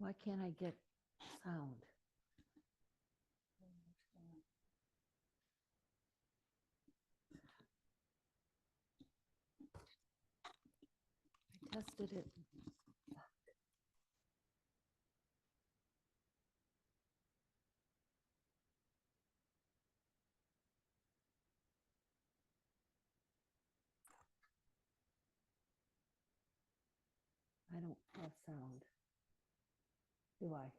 Why can't I get sound? I tested it. I don't have sound. Do I?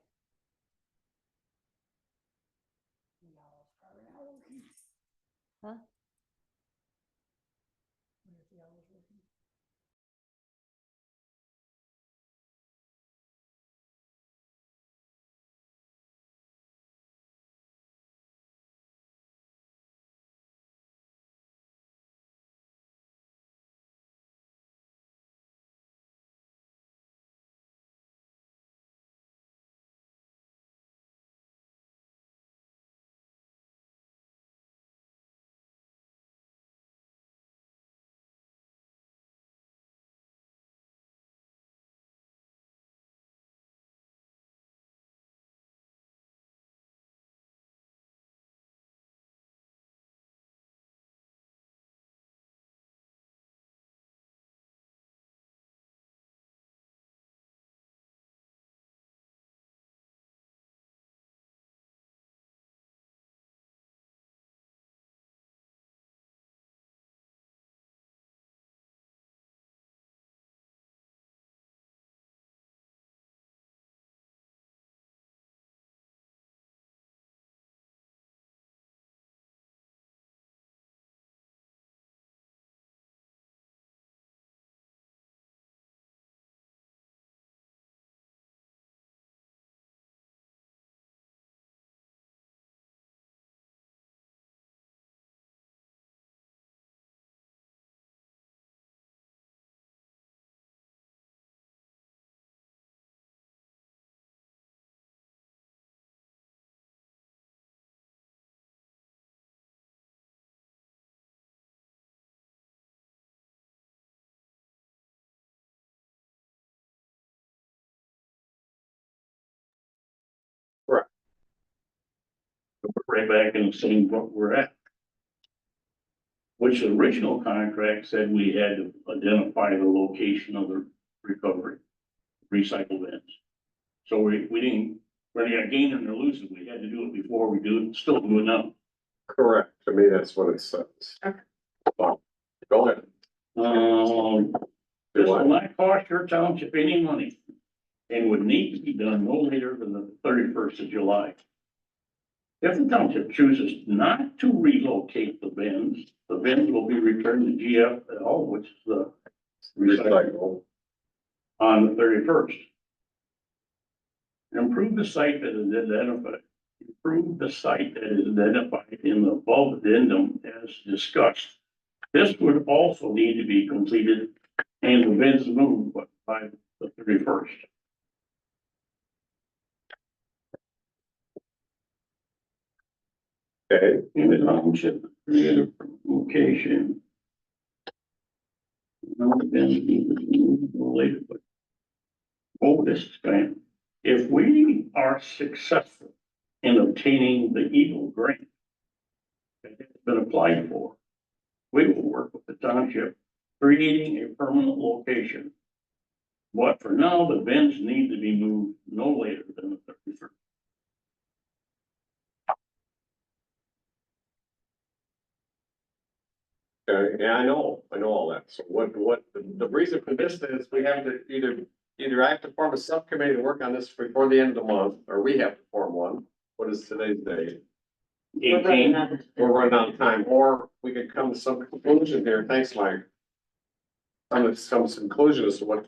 Huh? Right back in the same what we're at. Which the original contract said we had to identify the location of the recovery, recycle bins. So we didn't, we're not gaining or losing, we had to do it before we do it, still do it now. Correct, to me, that's what it says. Okay. Well, go ahead. This will not cost your township any money and would need to be done no later than the 31st of July. If the township chooses not to relocate the bins will be returned to GFL, which is the recycle, Recycle. on the 31st. Improve the site that is identified. Improve the site that is identified in the above addendum as discussed. This would also need to be completed and the bins moved by the 31st. Okay, In the township, create a location. No, then later, but. Oh, this is going, if we are successful in obtaining the Eagle grant that has been applied for, we will work with the township creating a permanent location. But for now, the bins need to be moved no later than the 31st. okay, yeah, I know all that. So the reason for this is we have to either I have to form a subcommittee to work on this before the end of the month, or we have to form one. What is today's date? We're running out of- We're running out of time, or we could come to some conclusion here. Thanks, Mike. Some conclusion as to what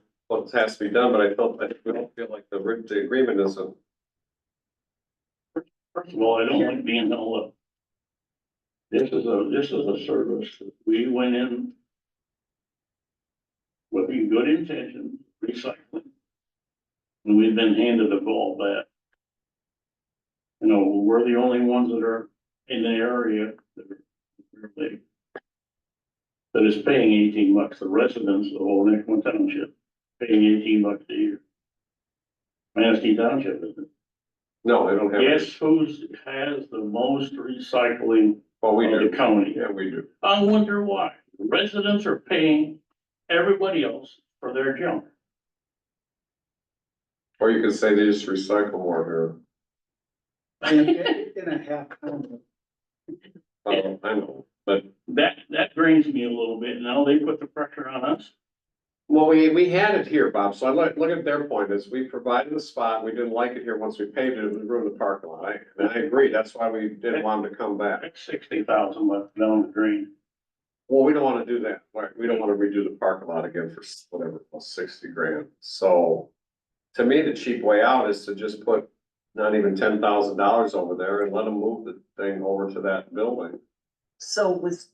has to be done, but I think we don't feel like the agreement isn't. First of all, I don't like being held up. This is a service that we went in with good intention, recycling. And we've been handed a ball bat. You know, we're the only ones that are in the area that are really, that is paying $18. The residents of Old Nickman Township paying $18 a year. Manistee Township, isn't it? No, they don't have. Guess who's has the most recycling Well, we of do. the county? Yeah, we do. I wonder why. Residents are paying everybody else for their junk. Or you could say they just recycle more In a half pound. here. I know, but, That brings me a little bit. Now they put the pressure on us. well, we had it here, Bob, so I look at their point is we provided the spot, we didn't like it here, once we paved it, we ruined the parking lot, and I agree, that's why we didn't want them to come back. That's 60,000 left down the drain. Well, we don't wanna do that, right, we don't wanna redo the parking lot again for whatever, plus 60 grand, so. To me, the cheap way out is to just put not even $10,000 over there and let them move the thing over to that building. So was,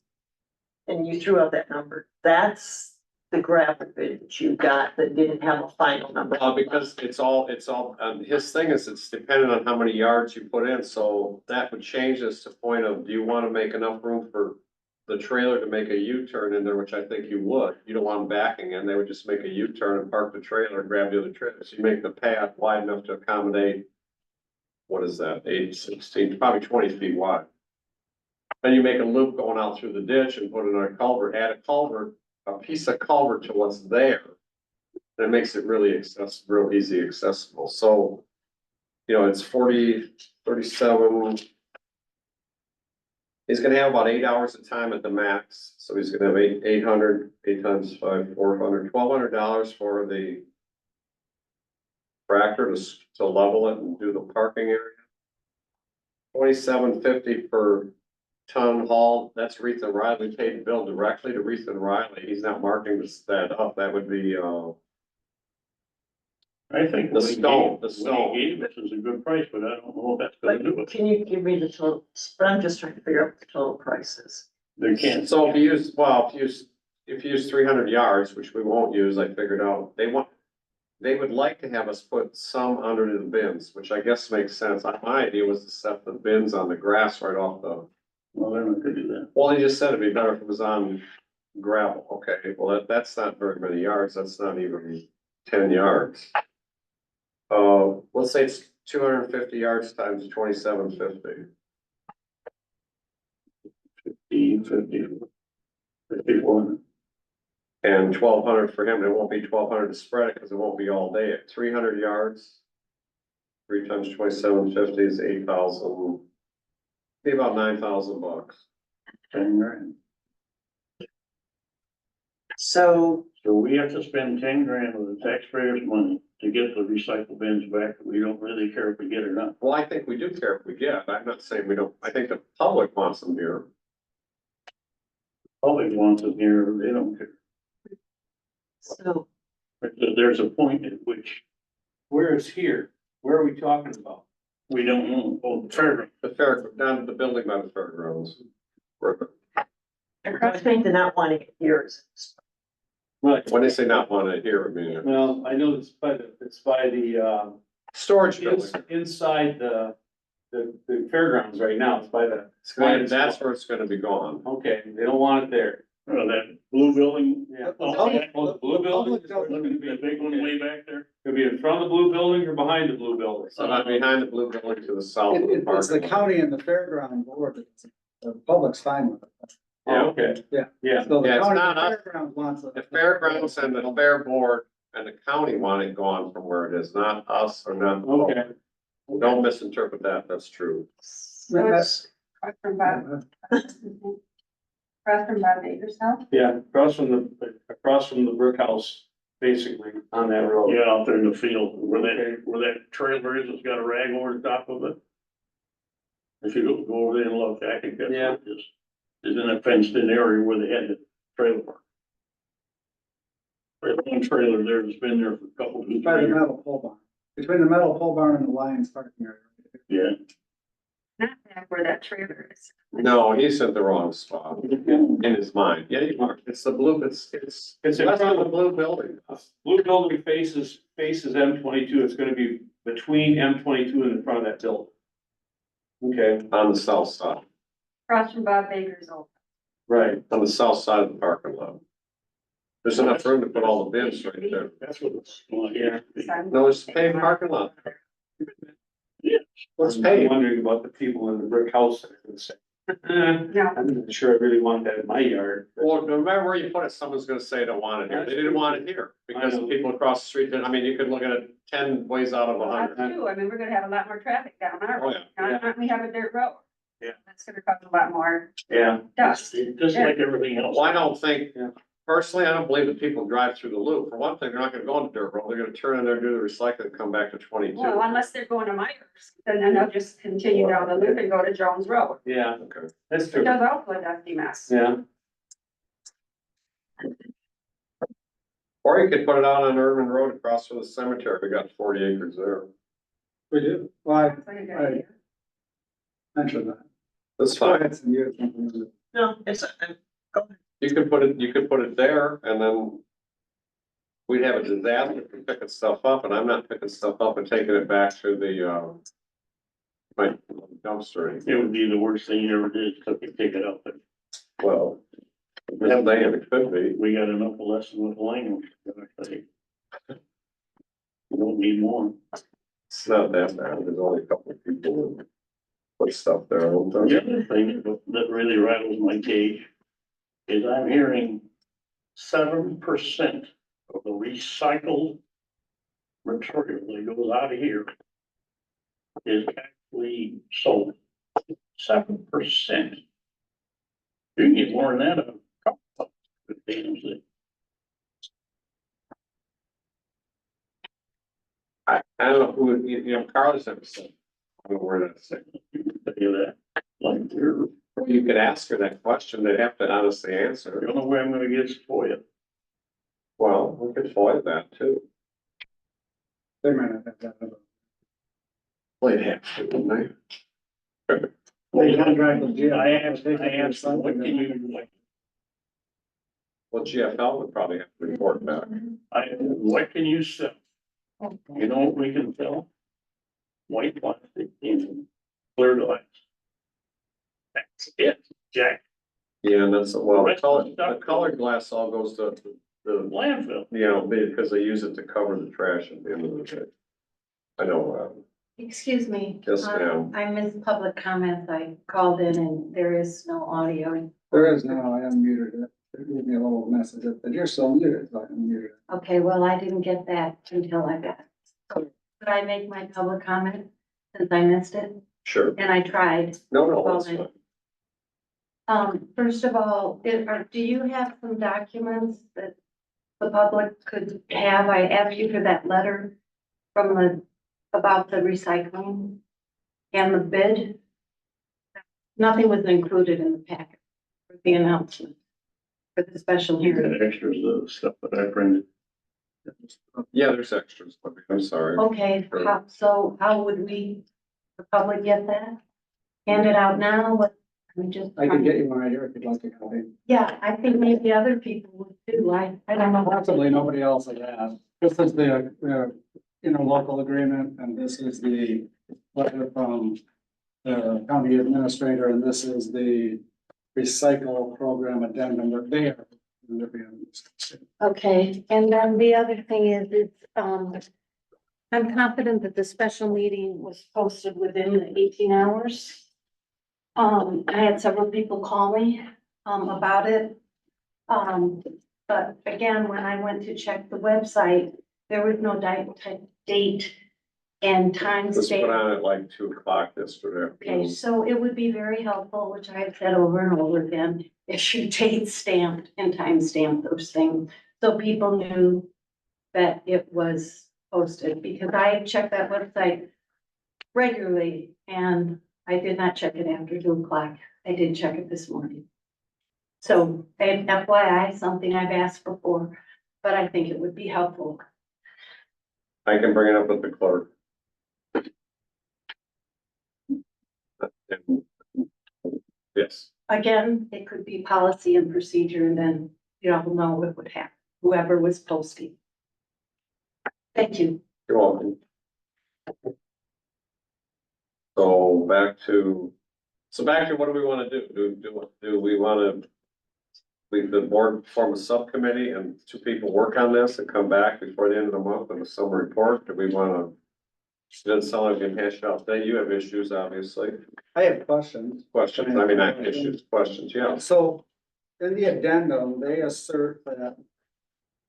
and you threw out that number, that's the graphic that you got that didn't have a final number. Because it's all, his thing is it's dependent on how many yards you put in, so that would change this to point of, do you wanna make enough room for the trailer to make a U-turn in there, which I think you would, you don't want them backing in, they would just make a U-turn and park the trailer and grab the other trailer, so you make the path wide enough to accommodate. What is that, 8, 16, probably 20 feet wide. Then you make a loop going out through the ditch and put in a culvert, add a culvert, a piece of culvert to what's there. That makes it really real easy accessible, so. You know, it's 37. He's gonna have about 8 hours of time at the max, so he's gonna have 800, 8 times 5, 400, $1,200 for the. Tractor to level it and do the parking area. $27.50 per ton haul, that's Reith and Riley paid the bill directly to Reith and Riley, he's not marking that up, that would be, I think The what he stone, gave- the what stone. he gave us is a good price, but I don't know if that's gonna do But it. can you give me the total, but I'm just trying to figure out what the total prices. They can't. So if you use 300 yards, which we won't use, I figured out, they would like to have us put some under the bins, which I guess makes sense. My idea was to set the bins on the grass right off the, Well, they're not gonna do that. well, he just said it'd be better if it was on gravel. Okay, well, that's not very many yards. That's not even 10 yards. Let's say it's 250 yards times 27.50. 51. And 1,200 for him, it won't be 1,200 to spread it, because it won't be all day, at 300 yards. 3 times 27.50 is 8,000. Be about $9,000. 10 grand. So, So we have to spend 10 grand of the taxpayers' money to get the recycle bins back. We don't really care if we get it or not. Well, I think we do care if we get, I'm not saying we don't, I think the public wants them here. Public wants it here, they don't care. so But there's a point at which Where is here? Where are we talking about? we don't know. Oh, the fairground. The fair, down to the building by the fairgrounds. Crosspoint did not want to get yours. Right, When they say not want to hear, I mean, well, I know it's by the, storage building. inside the fairgrounds right now, it's by the. That's where it's gonna be gone. Okay, they don't want it there. That blue building. Yeah. Oh, public- Oh, the blue building? public doesn't- Look at the big one way back there. It'll be in front of the blue building or behind the blue building? So not behind the blue building to the south of the It's the parking lot. county and the fairground board, the public's fine with it. Oh, okay. Yeah. Yeah, So the Yeah, it's county, not the us. fairground wants it. The fairgrounds and the fair board and the county want it gone from where it is, not us or not. the public. okay. Don't misinterpret that, that's true. That's- Across from Bob, across from Bob Baker's house? Yeah, across from the brick house, basically, on that road. Yeah, out there in the field where Okay. that trailer is, it's got a rag over the top of it. If you go over there and look, I think that's Yeah. what it is. Is in a fenced in area where they had the trailer park. There's one trailer there that's been there for a couple of By the years. metal pole barn, between the metal pole barn and the Lions parking area. Yeah. Not back where that trailer is. No, he's at the wrong spot in his mind. Yeah, you are. It's the blue, it's It's in west front of of the blue building. Blue building faces M22, it's gonna be between M22 and in front of that building. Okay, On the south side, Across from Bob Baker's old. right, on the south side of the parking lot. There's enough room to put all the bins right there. That's what it's, well, yeah. No, it's paved parking lot. Let's I'm pay. wondering about the people in the brick house. that would say, No, I'm not sure I really want that in my yard. Well, no matter where you put it, someone's gonna say they don't want it here. They didn't want it here because I know. the people across the street didn't, I mean, you could look at it 10 ways out of well, that's 100. true. I mean, we're gonna have a lot more traffic down our Oh, road. And we have a dirt road. Yeah. That's gonna cause a lot more Yeah. dust. Just like everything else. Well, I don't think, Yeah. personally, I don't believe that people drive through the loop. For one thing, they're not gonna go on the dirt road. They're gonna turn in there, do the recycling, and come back to 22. Well, unless they're going to Myers, then they'll just continue down the loop and go to Jones Road. Yeah, Okay. that's true. Which is also a dusty mess. Yeah. Or you could put it out on Urban Road across from the cemetery. We got 40 acres there. We do, well, I That's like a good idea. mentioned that. That's Go fine. ahead, and you have something to- No, it's, You could put it there and then we'd have a disaster for picking stuff up, and I'm not picking stuff up and taking it back to the, my dumpster. It would be the worst thing you ever did, is took it, pick it up, but Well, this day it could be. we got enough lesson with language. I think. We don't need more. It's not that bad. There's only a couple of people who put stuff there. I don't The think. other thing that really rattles my cage is I'm hearing 7% of the recycled material that goes out of here is actually sold. 7%. You can get more than that. Of the damn thing. I don't know who, Carlos ever said. I don't know where that's at. You can tell you that. Like, you're, You could ask her that question. They'd have to honestly I answer. don't know where I'm gonna get it for you. Well, we could avoid that too. They might not have that. Well, they'd have to, wouldn't they? They contract with GM. I asked them, what can you, like, Well, GFL would probably have to report back. what can you sell? You know what we can sell? White plastic in clear glass. That's it, Jack, Yeah, and that's, well, the colored glass all goes to the, landfill. because they use it to cover the trash at the end of the day. I know, Excuse me. Yes, ma'am. I missed public comments. I called in and there is no audio. There is now, I unmuted it. It gave me a little message that you're still muted, so I unmuted it. Okay, well, I didn't get that until I got. So could I make my public comment since I missed it? sure. And I tried. No, that's fine. First of all, do you have some documents that the public could have? I asked you for that letter from about the recycling and the bid. Nothing was included in the packet for the announcement for the special You hearing. got extras of stuff that I printed. Yeah, there's extras, but I'm sorry. Okay, so how would the public get that? Hand it out now, what, we just. I can get you one right here if you'd like to copy. Yeah, I think maybe other people would too, I don't know. Possibly nobody else has asked. This is the, interlocal agreement, and this is the letter from the county administrator, and this is the recycle program addendum that they are. Okay, and then the other thing is, I'm confident that the special meeting was posted within the 18 hours. I had several people call me, about it. But again, when I went to check the website, there was no date and time This stamp. put on at like 2 o'clock yesterday. Okay, so it would be very helpful, which I have said over and over again, if you date stamped and time stamped those things, so people knew that it was posted, because I check that website regularly, and I did not check it after 2 o'clock. I did check it this morning. So FYI, something I've asked before, but I think it would be helpful. I can bring it up with the clerk. Yes, Again, it could be policy and procedure, and then you all know what would happen, whoever was posting. Thank you. you're welcome. So back to what do we wanna do? Do we wanna the board form a subcommittee and 2 people work on this and come back before the end of the month with a summary report? Do we wanna? It doesn't sound like we can hash it out today. You have issues, obviously. I have questions. Questions, I mean, not issues, questions, yeah. So in the addendum, they assert that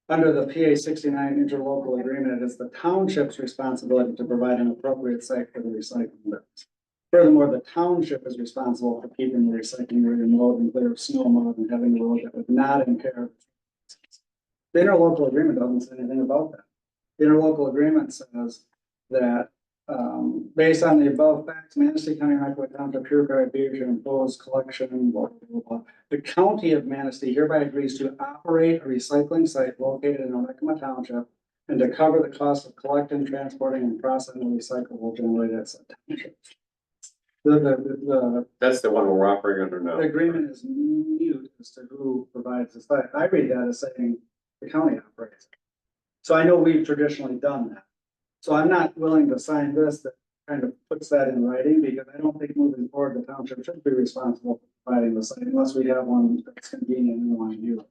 under the PA 69 interlocal agreement, it's the township's responsibility to provide an appropriate site for the recycling bins. Furthermore, the township is responsible for keeping the recycling removed and clear of snow mud and having a road that would not impair. The interlocal agreement doesn't say anything about that. The interlocal agreement says that, based on the above facts, Manistee County, Rockaway Township, hereby agrees to impose collection, blah, blah, blah. The county of Manistee hereby agrees to operate a recycling site located in Onekama Township and to cover the cost of collecting, transporting, and processing the recyclable generated at said township. That's the one we're operating under now. The agreement is mute as to who provides the site. I read that as saying the county operates it. So I know we've traditionally done that. So I'm not willing to sign this that kind of puts that in writing, because I don't think moving forward, the township should be responsible for providing the site unless we have one that's convenient and we want to do it.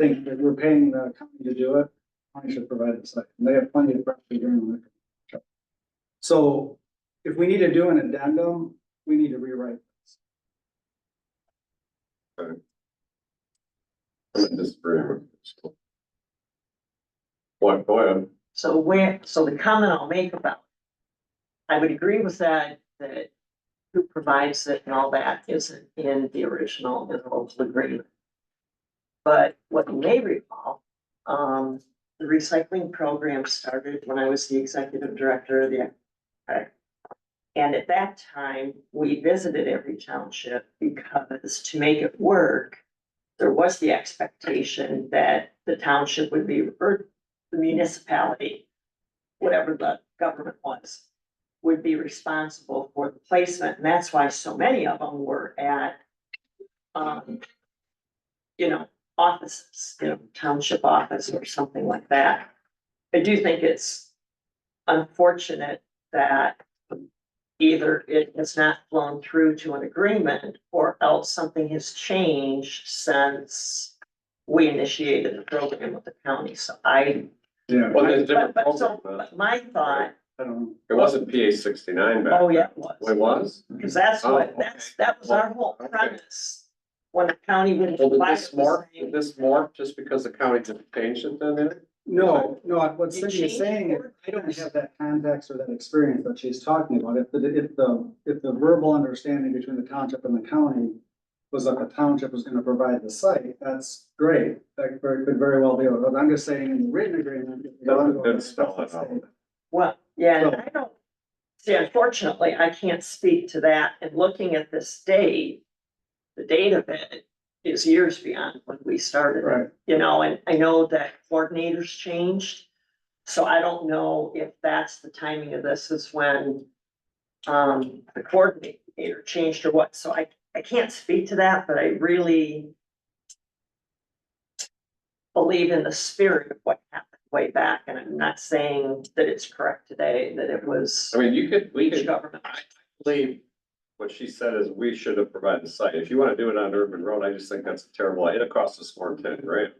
I think that we're paying the company to do it, county should provide the site, and they have plenty of property during the. So if we need to do an addendum, we need to rewrite this. I'm in disagreement. What, go ahead. So the comment I'll make about, I would agree with that who provides it and all that isn't in the original interlocal agreement. But what you may recall, the recycling program started when I was the executive director of the. And at that time, we visited every township because to make it work, there was the expectation that the township would be, or the municipality, whatever the government was, would be responsible for the placement. And that's why so many of them were at, offices, township office or something like that. I do think it's unfortunate that either it has not flown through to an agreement or else something has changed since we initiated the program with the county. So Yeah. Well, there's different but programs. my thought, I don't know. It wasn't PA 69 back. oh yeah, then. it It was, was? because that's Oh, what, okay. that was our whole Okay. premise. When the county would. Well, did provide this the morph, same- did this morph just because the county didn't change it then? No, what You Cindy is changed saying is, the I don't have that context or that experience that she's talking about. If the verbal understanding between the township and the county was that the township was gonna provide the site, that's great. That could very well be, but I'm just saying in the written agreement. Didn't spell it out. Well, yeah, and So- I don't, see, unfortunately, I can't speak to that. And looking at this date, the date of it is years beyond when we started. Right. And I know that coordinators changed. So I don't know if that's the timing of this is when the coordinator changed or what. So I can't speak to that, but I really believe in the spirit of what happened way back. And I'm not saying that it's correct today, that it was I mean, we each could, government. I believe what she said is we should have provided the site. If you want to do it on Urban Road, I just think that's a terrible, it costs us more than 10 grand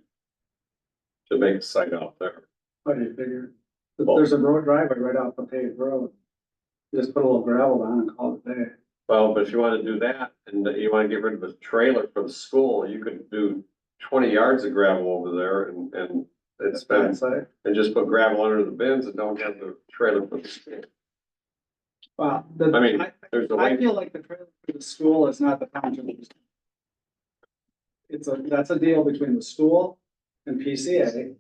to make a site out there. What do you figure? If there's a road driveway right off the paved road. Just put a little gravel down and call it a day. Well, but if you want to do that and you want to get rid of the trailer for the school, you could do 20 yards of gravel over there and it's been, That site. and just put gravel under the bins and don't have the trailer for the school. Wow. I mean, there's a I way. feel like the trailer for the school is not the township. That's a deal between the school and PCA.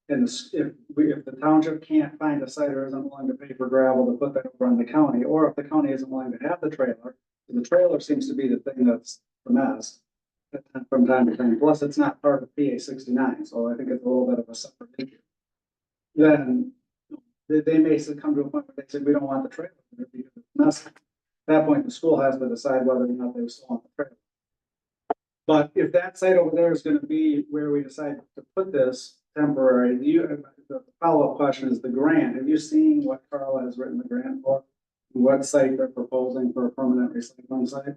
And if the township can't find a site or isn't willing to pay for gravel to put that over on the county, or if the county isn't willing to have the trailer seems to be the thing that's the mess. From time to time, plus it's not part of PA 69, so I think it's a little bit of a separate issue. Then they may come to a point where they say, we don't want the trailer because it's messy. At that point, the school has to decide whether or not they still want the trailer. But if that site over there is gonna be where we decide to put this temporary, the follow-up question is the grant. Have you seen what Carla has written the grant for? What site they're proposing for a permanent recycling site?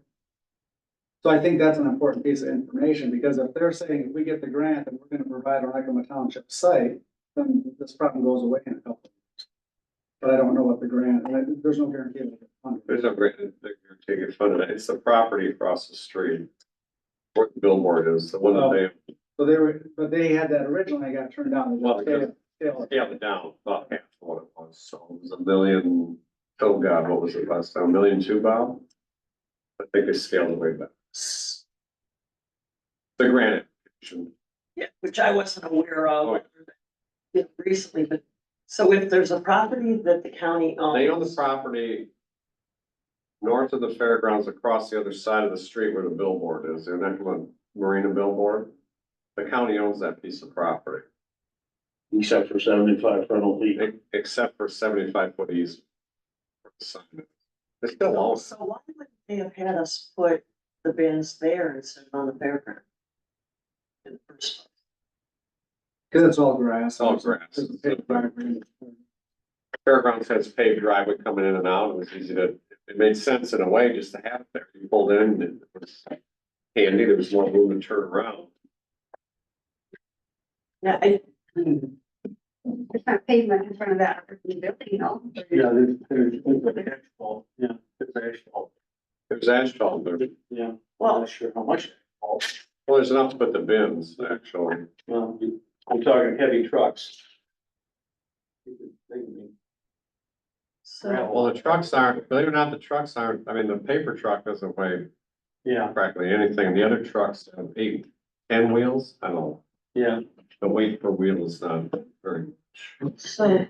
So I think that's an important piece of information, because if they're saying, if we get the grant and we're gonna provide a Rackham Township site, then this problem goes away in a couple of years. But I don't know what the grant, there's no guarantee of it. There's no great, they're taking fun of it. It's the property across the street. Where the billboard is, the one that they, So they were, but they had that originally, got turned down. Well, because- scaled it down, about half of what it was. So it was a million, oh God, what was it last time? 1.2 million, Bob? I think they scaled it way back. The granite. Yeah, which I wasn't aware Oh, of recently, but, so if there's a property that the county owns. They own the property north of the fairgrounds, across the other side of the street where the billboard is, the Necklace Marina billboard. The county owns that piece of property, Except for 75 frontal feet. except for 75-foot easement. They still own it. So why would they have had us put the bins there instead of on the fairground? In the first place? Cause it's all grass. All grass. It's a paved driveway. Fairgrounds has paved driveway coming in and out. It was easy to, it made sense in a way just to have it there. You pulled in and it was handy. There was more room to turn around. Yeah, There's not pavement in front of that building, no? Yeah, there's asphalt, yeah, it's asphalt, There's asphalt there. yeah. I'm well, not sure how much. asphalt. Well, there's enough to put the bins, actually. Well, I'm talking heavy trucks. so, Well, the trucks aren't, believe it or not, the trucks aren't, I mean, the paper truck doesn't weigh Yeah, practically anything. The other trucks have 8, 10 wheels. I don't know. yeah, The weight per wheel is not very. so,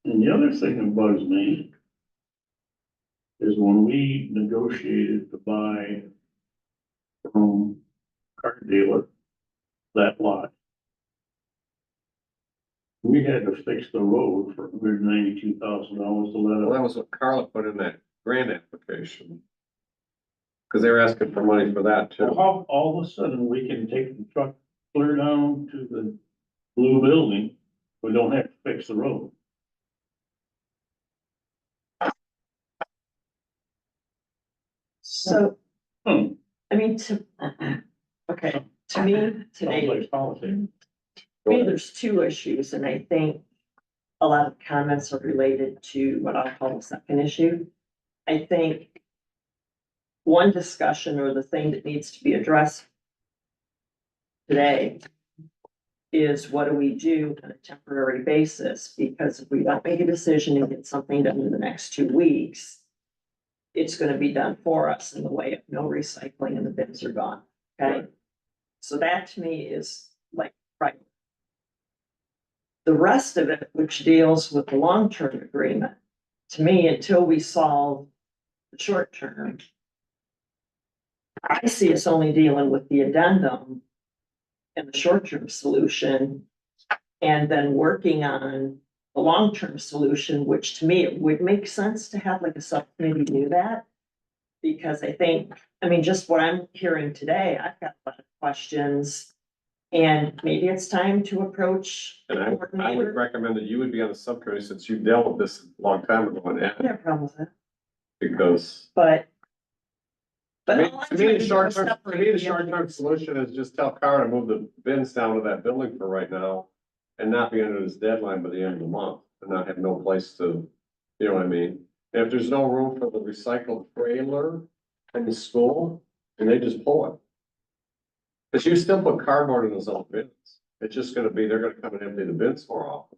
And the other thing that bugs me is when we negotiated to buy from car dealer that lot, we had to fix the road for $192,000 to let Well, it. that was what Carla put in that grant application. Cause they were asking for money for that So too. how all of a sudden we can take the truck clear down to the blue building, we don't have to fix the road. so, Hmm, I mean, okay, to me, sounds today, like politics. to me, there's two issues, and I think a lot of comments are related to what I'll call the second issue. I think one discussion or the thing that needs to be addressed today is what do we do on a temporary basis? Because if we don't make a decision and get something done in the next 2 weeks, it's gonna be done for us in the way of no recycling and the bins are gone, okay? So that to me is like, right. The rest of it, which deals with the long-term agreement, to me, until we solve the short term, I see us only dealing with the addendum and the short-term solution, and then working on the long-term solution, which to me, it would make sense to have like a subcommittee do that. Because I think, I mean, just what I'm hearing today, I've got a lot of questions. And maybe it's time to approach. And the I would coordinator. recommend that you would be on the subcommittee since you dealt with this a long time ago and I don't have a problem with that, because. but. To me, all I'm to me, trying the do is short-term, to separate me, the the short-term entities. solution is just tell Cara to move the bins down to that building for right now. And not be under this deadline by the end of the month and not have no place to, you know what I mean? And if there's no room for the recycled trailer in the school, then they just pull it. Cause you still put cardboard in those old bins. It's just gonna be, they're gonna come and empty the bins more often.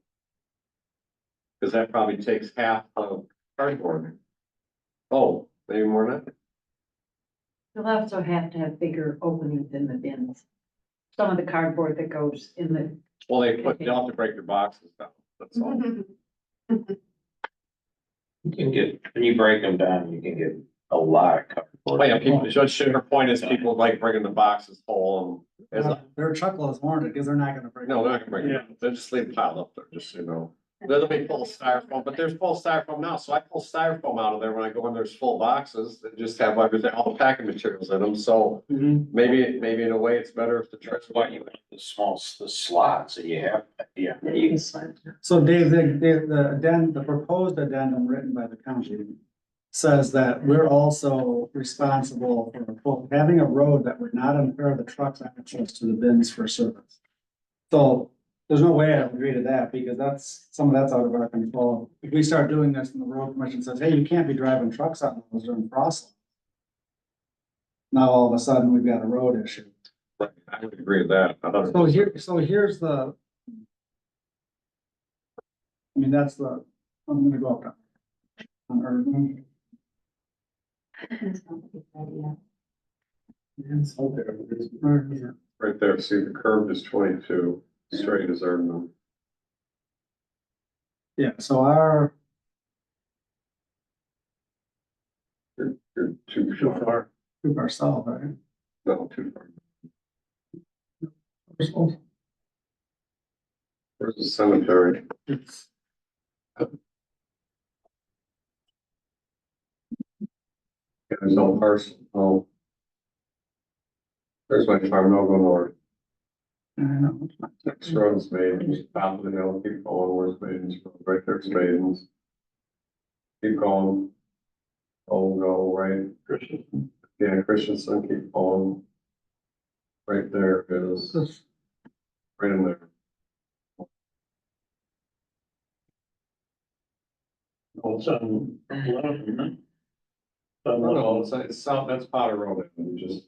Cause that probably takes half of cardboard. Oh, maybe more than that. You'll also have to have bigger openings in the bins. Some of the cardboard that goes in the, Well, they'll have to break your boxes down, that's all. You can get, when you break them down, you can get a lot of cardboard. Oh, yeah, people, her point is people like bringing the boxes full and, as Their truckloads warranted, because they're not gonna break. no, they're not gonna bring it, they'll just leave it piled up there, just so you know. There'll be full styrofoam, but there's full styrofoam now, so I pull styrofoam out of there when I go in, there's full boxes that just have everything, all the packing materials in them, so maybe in a way it's better if the trucks. That's why you have the slots that you have, yeah. Yeah, you can sign. So Dave, the proposed addendum written by the county says that we're also responsible for quote, having a road that would not impair the truck's access to the bins for service. So there's no way I would agree to that because some of that's out of our control. If we start doing this and the road commission says, hey, you can't be driving trucks on those during crossing. Now all of a sudden we've got a road issue. Right, I would agree with that. So here's the. I mean, I'm gonna go up. On urban. It's out there. Right here. Right there, see the curve is 22, straight is Erdman. Yeah, so our, You're too Too far, far. group ourselves, right? no, too far. Where's the cemetery? It's, There's no parcel, oh. There's my farm, no go north. I know. Next road's Maidens, top of the hill, keep going, where's Maidens, right there's Maidens. Keep going. Oh, go right, Christensen. yeah, Christensen, keep going. Right there is, This- right in there. Oh, it's on 11, isn't it? On No, 11. it's south, that's Potter Road, you just.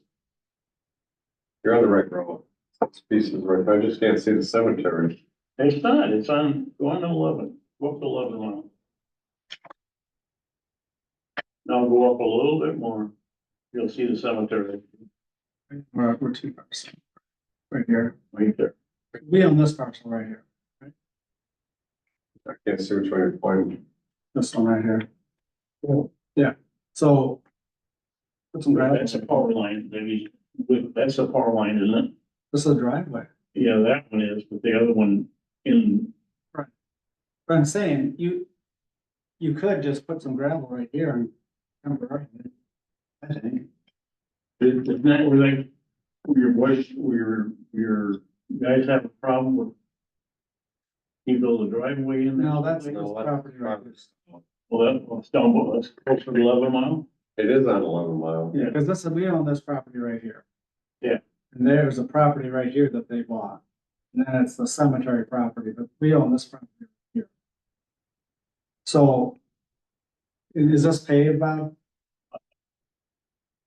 You're on the right road, it's pieces right, I just can't see the cemetery. It's not, it's on, go on to 11, go up to 11 now. Now go up a little bit more, you'll see the cemetery We're 2%. Right here. right there. We own this parcel right here, I can't see which way you're pointing. this one right here. Yeah, so. Put some gravel. That's a power line, maybe, that's a power line, isn't it? This is a driveway. Yeah, that one is, but the other one in, But I'm saying, you could just put some gravel right here and. I think. isn't that where they, where your guys have a problem with? You build a driveway in there? No, that's this No, that's property right property. here. Well, that's down, below. That's closer to 11 mile. It is on 11 mile. Yeah, because this is, we own this property right here. Yeah. And there's a property right here that they bought. And then it's the cemetery property, but we own this property right here. So. Is this paved, Bob?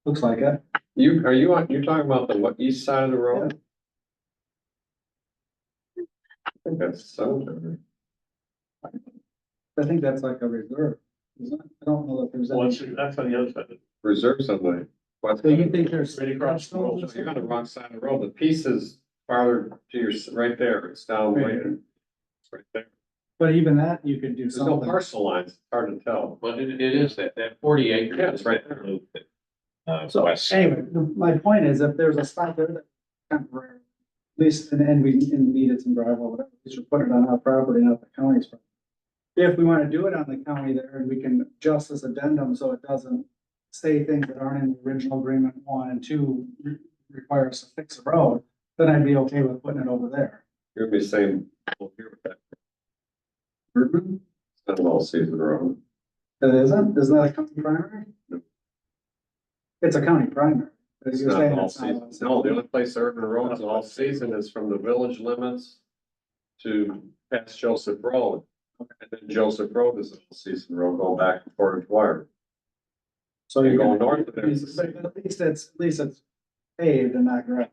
Looks like it. You're talking about the what, east side of the road? I think that's cemetery. I think that's like a reserve. Isn't it? I don't know if there's Well, any. that's on the other side. Reserves on the west. So you think there's. Right across the road. So you're on the wrong side of the road. The piece is farther to your, right there. It's down right. It's right there. But even that, you could do There's no something. parcel lines. It's hard to tell. But it is that 40 acres. Yeah, it's right there. loop that, So west. anyway, my point is if there's a spot there that temporary, at least, and we needed some gravel, whatever, we should put it on our property, not the county's property. If we want to do it on the county there, and we can adjust this addendum so it doesn't say things that aren't in the original agreement, 1 and 2 require us to fix the road, then I'd be okay with putting it over there. You'll be saying, well, here with that. It's not all season road. It isn't that a county primary? It's a county primary. But It's you're not saying all it's not season. No, the only place urban roads all season is from the village limits to past Joseph Road. And then Joseph Road is a season road going back to Portage Wire. So You're you're going going north of there. it's the same. At least it's paved and not gravel.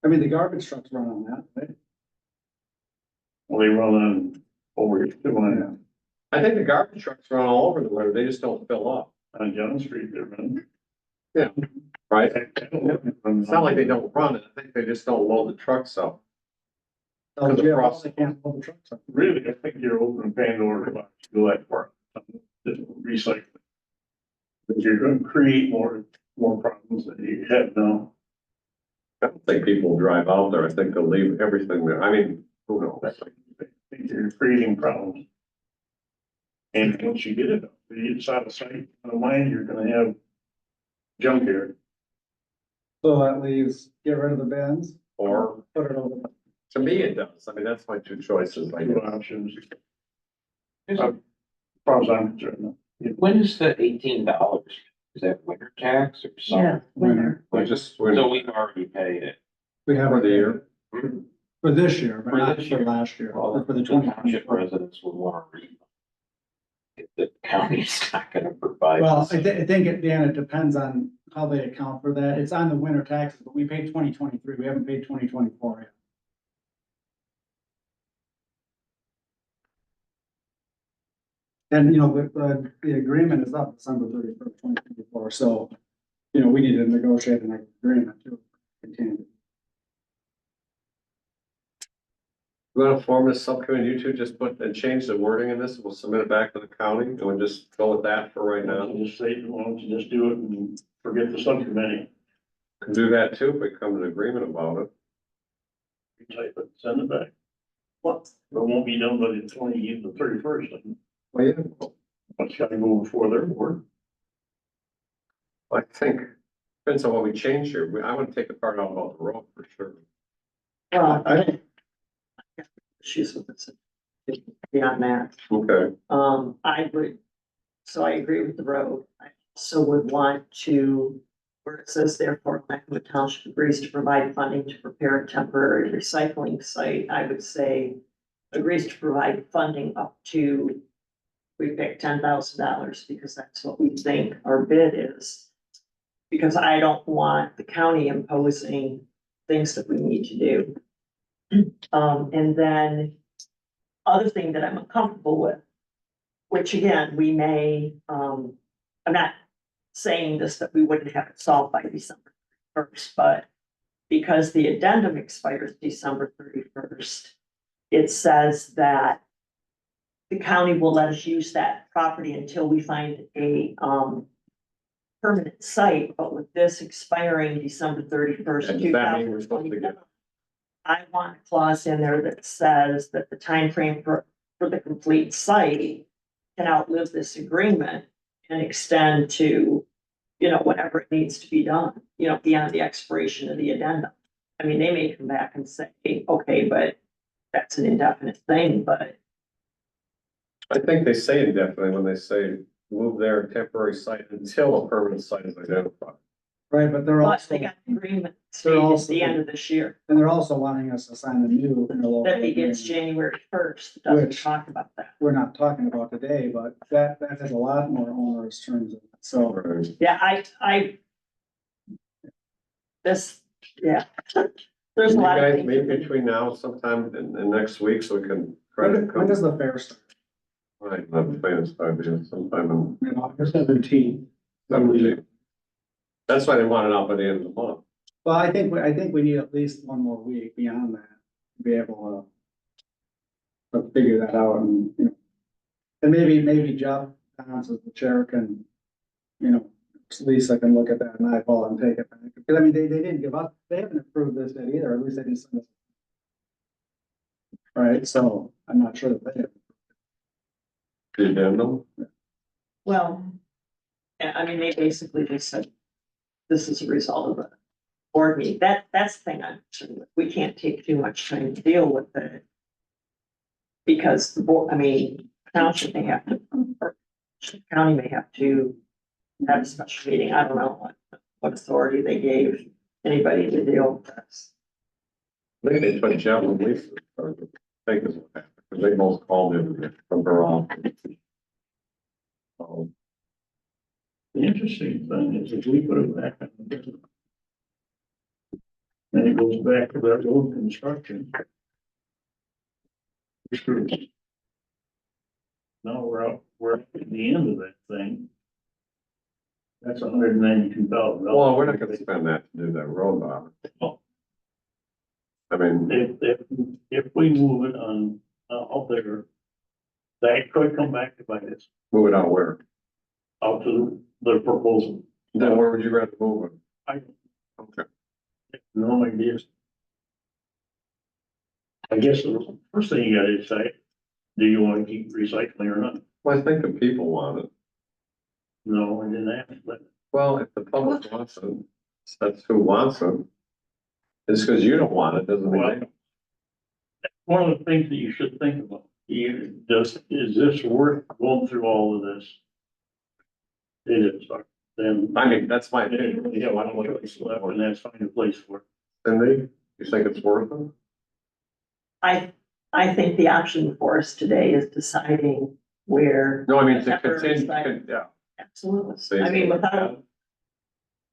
I mean, the garbage trucks run on that, right? Well, they run on over here, on I think the garbage trucks run all over the road. They just don't fill up, John Street, they're running. right? It's not like they don't run it. I think they just don't load the trucks up. Oh, the yeah, process. they can't pull the trucks up. Really, I think you're opening Pandora's box to go that far. Recycling. But you're gonna create more problems than you have now. I don't think people drive out there. I think they'll leave everything there. I mean, who knows? I think you're creating problems. And once you get it, it's out of sight, out of mind, you're gonna have junk here. So that leaves, get rid of the bins, Or, put it over. to me, it does. I mean, that's my two choices. I Two guess. options. As far as I'm concerned. When is the $18? Is that winter tax or Yeah, summer? winter. We just, So we've already paid it. We have for the year. For this year, but For not this for year. last year, Well, or for the the twenty township twenty-four. residents would want to read. If the county's not gonna provide. Well, us. I think, Dan, it depends on how they account for that. It's on the winter taxes, but we paid 2023. We haven't paid 2024 yet. And, the agreement is up December 31st, 2024, so, we need to negotiate an agreement to continue. We want to form this subcommittee, you two just put and change the wording in this, we'll submit it back to the county, and we'll just go with that for right now. Just say, why don't you just do it and forget the subcommittee, Can do that too, if we come to an agreement about it. type it, send it back. What? But it won't be done by the 31st. Well, yeah, But it's gotta go before their board. I think, depends on what we change here, I want to take the part out about the road for sure. Well, I don't. Issues with this. Beyond that, Okay, so I agree with the road. I also would want to, where it says therefore, Lakewood Township agrees to provide funding to prepare a temporary recycling site, I would say agrees to provide funding up to, we pick $10,000 because that's what we think our bid is. Because I don't want the county imposing things that we need to do. And then other thing that I'm uncomfortable with, which again, we may, I'm not saying this, that we wouldn't have it solved by December 1st, but because the addendum expires December 31st, it says that the county will let us use that property until we find a, permanent site, but with this expiring December 31st, and does that mean we're supposed to 2021. get, I want a clause in there that says that the timeframe for the complete site can outlive this agreement and extend to, whatever it needs to be done, beyond the expiration of the addendum. I mean, they may come back and say, okay, but that's an indefinite thing, but I think they say indefinitely when they say move their temporary site until a permanent site is identified. Right, but they're but they also, got the agreement They're stated at also- the end of this year. and they're also wanting us to sign a new interlocal That begins agreement. January 1st, it doesn't Which- talk about that. We're not talking about today, but that has a lot more onerous terms in it. So, Right. Yeah, this, yeah. There's Can a you lot of guys things. meet between now and sometime in next week so we can. when does the fair start? Right, not the finance time, yeah, sometime in In August 17th. 17. That's why they want it out by the end of the month. Well, I think we need at least one more week beyond that to be able to figure that out and, and maybe Jeff, as the chair can, Lisa can look at that and eyeball and take it back. Because I mean, they didn't give up, they haven't approved this yet either, at least they didn't send us. Right, so I'm not sure that they have. The addendum, Well, yeah, I mean, they basically just said, this is a result of a board meeting. That's the thing I'm concerned with. We can't take too much time to deal with it. Because the board, township may have to, or county may have to have a special meeting. I don't know what authority they gave anybody to deal with this. I think they put Jeff and Lisa, I think is what happened, because they both called in from her office. The interesting thing is if we put it back on the business. And it goes back to that road construction. We're screwed. Now we're at the end of that thing. That's $192,000. Well, we're not gonna spend that to do that road, Bob. I mean, If we move it on, up there, that could come back to bite us move it out where? out to the proposal. Then where would you rather move it? I Okay. no idea. I guess the first thing you gotta decide, do you wanna keep recycling or not? Well, I think the people want it. No, I didn't ask, but Well, if the public wants it, that's who wants it. It's because you don't want it, doesn't mean they don't. one of the things that you should think about, is this worth going through all of this? it is, then. I mean, that's my opinion. Yeah, why don't we just left and then find a place for it. Cindy, you think it's worth it? I think the option for us today is deciding where. No, I mean, to Temporary continue, site. yeah. Absolutely. I mean, without,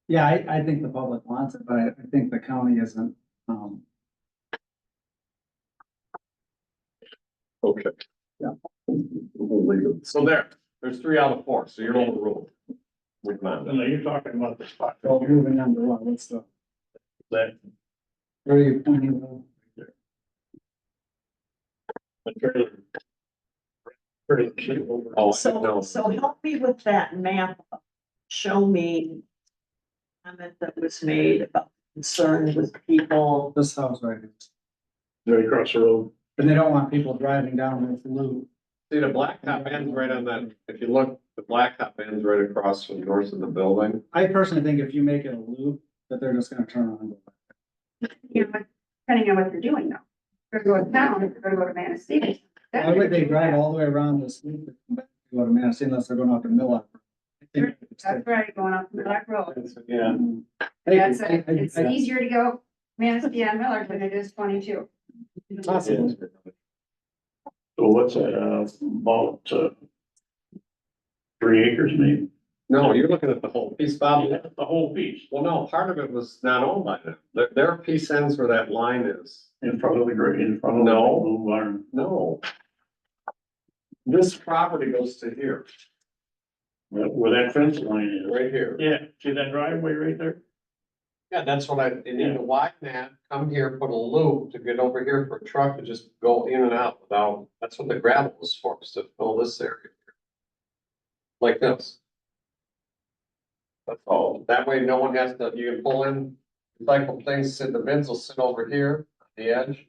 Yeah, I think the public wants it, but I think the county isn't, Okay. Yeah. We'll leave it. So there's 3 out of 4, so you're overruled. Moving on. No, you're talking about the spot. well, moving on to what, what's the, That, where are you pointing to? the trailer. Trailer came over. Oh, so, no. so help me with that map. Show me comment that was made about concern with people. This house right here. Right across the road. And they don't want people driving down this loop. See, the blacktop ends right on that, if you look, the blacktop ends right across from north of the building. I personally think if you make it a loop, that they're just gonna turn around. You know, depending on what they're doing though. If they're going to town, if they're gonna go to Manistee. Why would they drive all the way around this loop to come back to go to Manistee unless they're going out to Mill? That's right, going up the Black Road. Yeah. That's it. It's easier to go Manistee on Miller than it is 22. Possible. So what's that, about, 3 acres maybe? No, you're looking at the whole piece, Bob. The whole piece, Well, no, part of it was not owned by them. Their piece ends where that line is. in front of the grade, in front of. the No. blue barn. No. This property goes to here, Where that fence line is. right here. Yeah, see that driveway right there? Yeah, that's what you need to widen that, come here, put a loop to get over here for a truck to just go in and out without, that's what the gravel was for, is to fill this area. Like this. That's all. That way no one has to, you can pull in, recycle things, sit, the bins will sit over here, on the edge.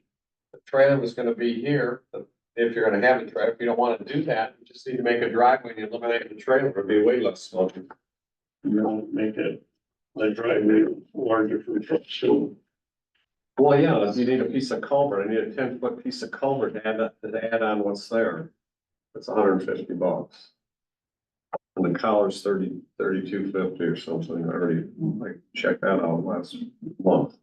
The trailer was gonna be here, if you're gonna have a trailer, if you don't wanna do that, you just need to make a driveway and eliminate the trailer, it'd be way less smoking. You know, make it, that driveway larger for the truck, so. Well, yeah, you need a piece of culvert, I need a 10-foot piece of culvert to add on what's there. It's $150. And the collar's 32.50 or something, I already, like, checked that out last month.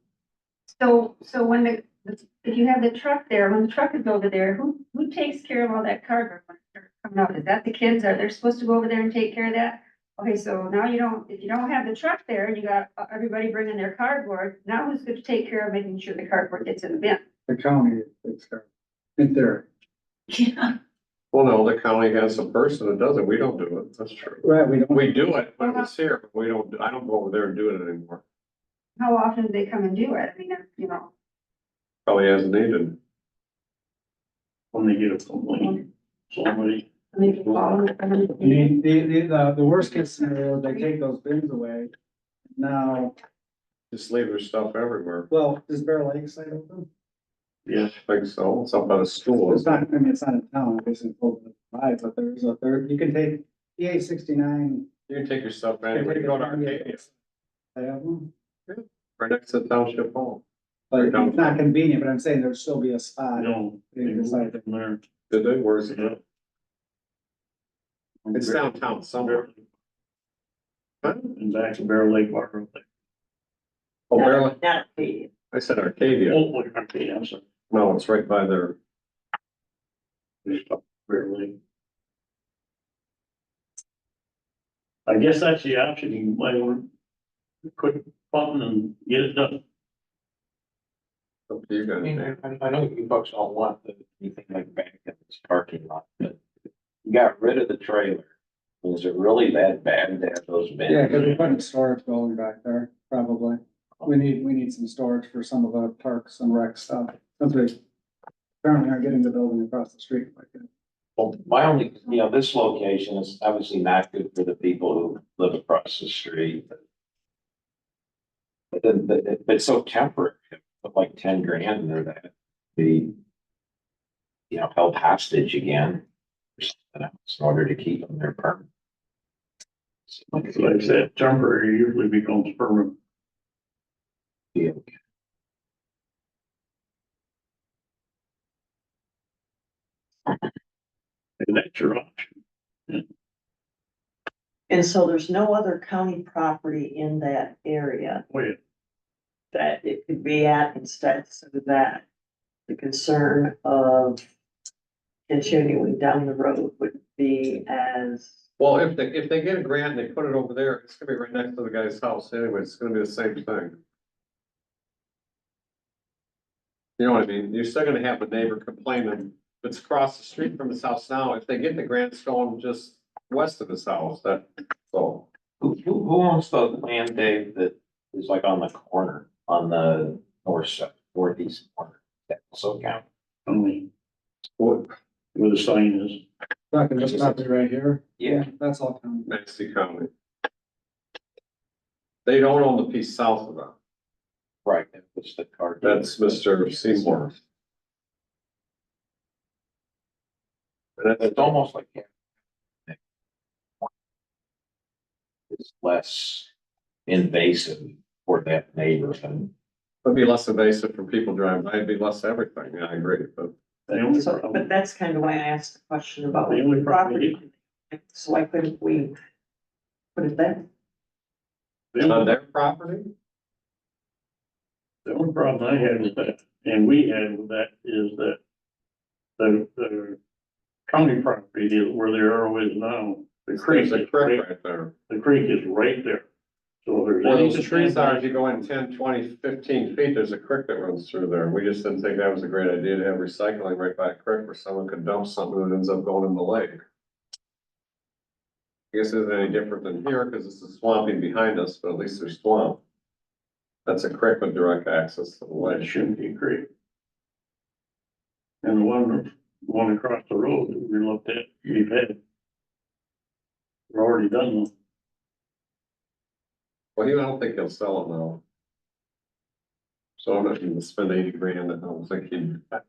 So when if you have the truck there, when the truck is over there, who takes care of all that cardboard when it's coming out? Is that the kids? Are they supposed to go over there and take care of that? Okay, so now if you don't have the truck there and you got everybody bringing their cardboard, now who's going to take care of making sure the cardboard gets in the bin? The county, it's, in theory. Yeah. Well, no, the county has a person that does it, we don't do it, that's true. Right, we don't. We do it when it's here, but I don't go over there and do it anymore, How often do they come and do it? I mean, you know, probably as needed. When they get a complaint, somebody. I mean, follow I mean, the worst case scenario, they take those bins away. Now, Just leave their stuff everywhere. well, is Bear Lake site open? Yes, I think so, it's up by the school. It's not, I mean, it's not in town, obviously, it's open to buy, but you can take EA 69. You can take your stuff anywhere, you go to Arcadia, I have them, right next to the township hall. but it's not convenient, but I'm saying there'd still be a spot. no, they moved from there. Did they, where's it? Yeah. It's downtown somewhere. Huh? And back to Bear Lake Park. Road there. Oh, barely, Not paid. I said Arcadia, Oh, wait, okay, I'm sorry. no, it's right by their, Just up Bear Lake. I guess that's the option, you might want to quit pumping and get it done. up to you I mean, guys. I know you folks don't want anything like back in this parking lot, but you got rid of the trailer. Was it really that bad to have those bins? Yeah, because we're putting storage building back there, probably. We need some storage for some of the parks and rec stuff, since we apparently aren't getting the building across the street like that. Well, my only, this location is obviously not good for the people who live across the street. But it's so temporary, put like 10 grand into that, be, held hostage again. Or something else in order to keep them there permanent. Like I said, temporary usually becomes permanent. Yeah. And that's your option. And so there's no other county property in that area Wait, that it could be at instead, so that the concern of continuing down the road would be as, Well, if they get a grant and they put it over there, it's gonna be right next to the guy's house anyway, it's gonna be the same thing. You know what I mean? You're still gonna have a neighbor complaining, if it's across the street from his house now, if they get the grant, it's going just west of his house, so. Who owns the land, Dave, that is like on the corner, on the northeast corner? That also count? only What, where the sign is. Back in this property right here. Yeah. That's all county. Manistee County. They don't own the piece south of that, Right, that was the card. that's Mr. Seymour. And that's It's almost like. It's less invasive for that neighbor than. It'd be less invasive for people driving by, it'd be less everything, yeah, I agree, but. The only so, problem, but that's kind of why I asked the question about The only property. So why couldn't we put it there? On their property? the only problem I had with that, and we had with that, is that the county property is where the arrow is now. The creek There's a is creek right, right there. the creek is right there. So if there's. Where any those trees are, if you go in 10, 20, 15 feet, there's a creek that runs through there. We just didn't think that was a great idea to have recycling right by a creek where someone could dump something that ends up going in the lake. I guess it isn't any different than here, because it's a swamping behind us, but at least there's swamp. That's a creek with direct access to the Well, it lake. shouldn't be a creek. And the one across the road that we looked at, we've had. We're already done them. Well, I don't think he'll sell it now. So I'm not gonna spend 80 grand, I don't think he'd. I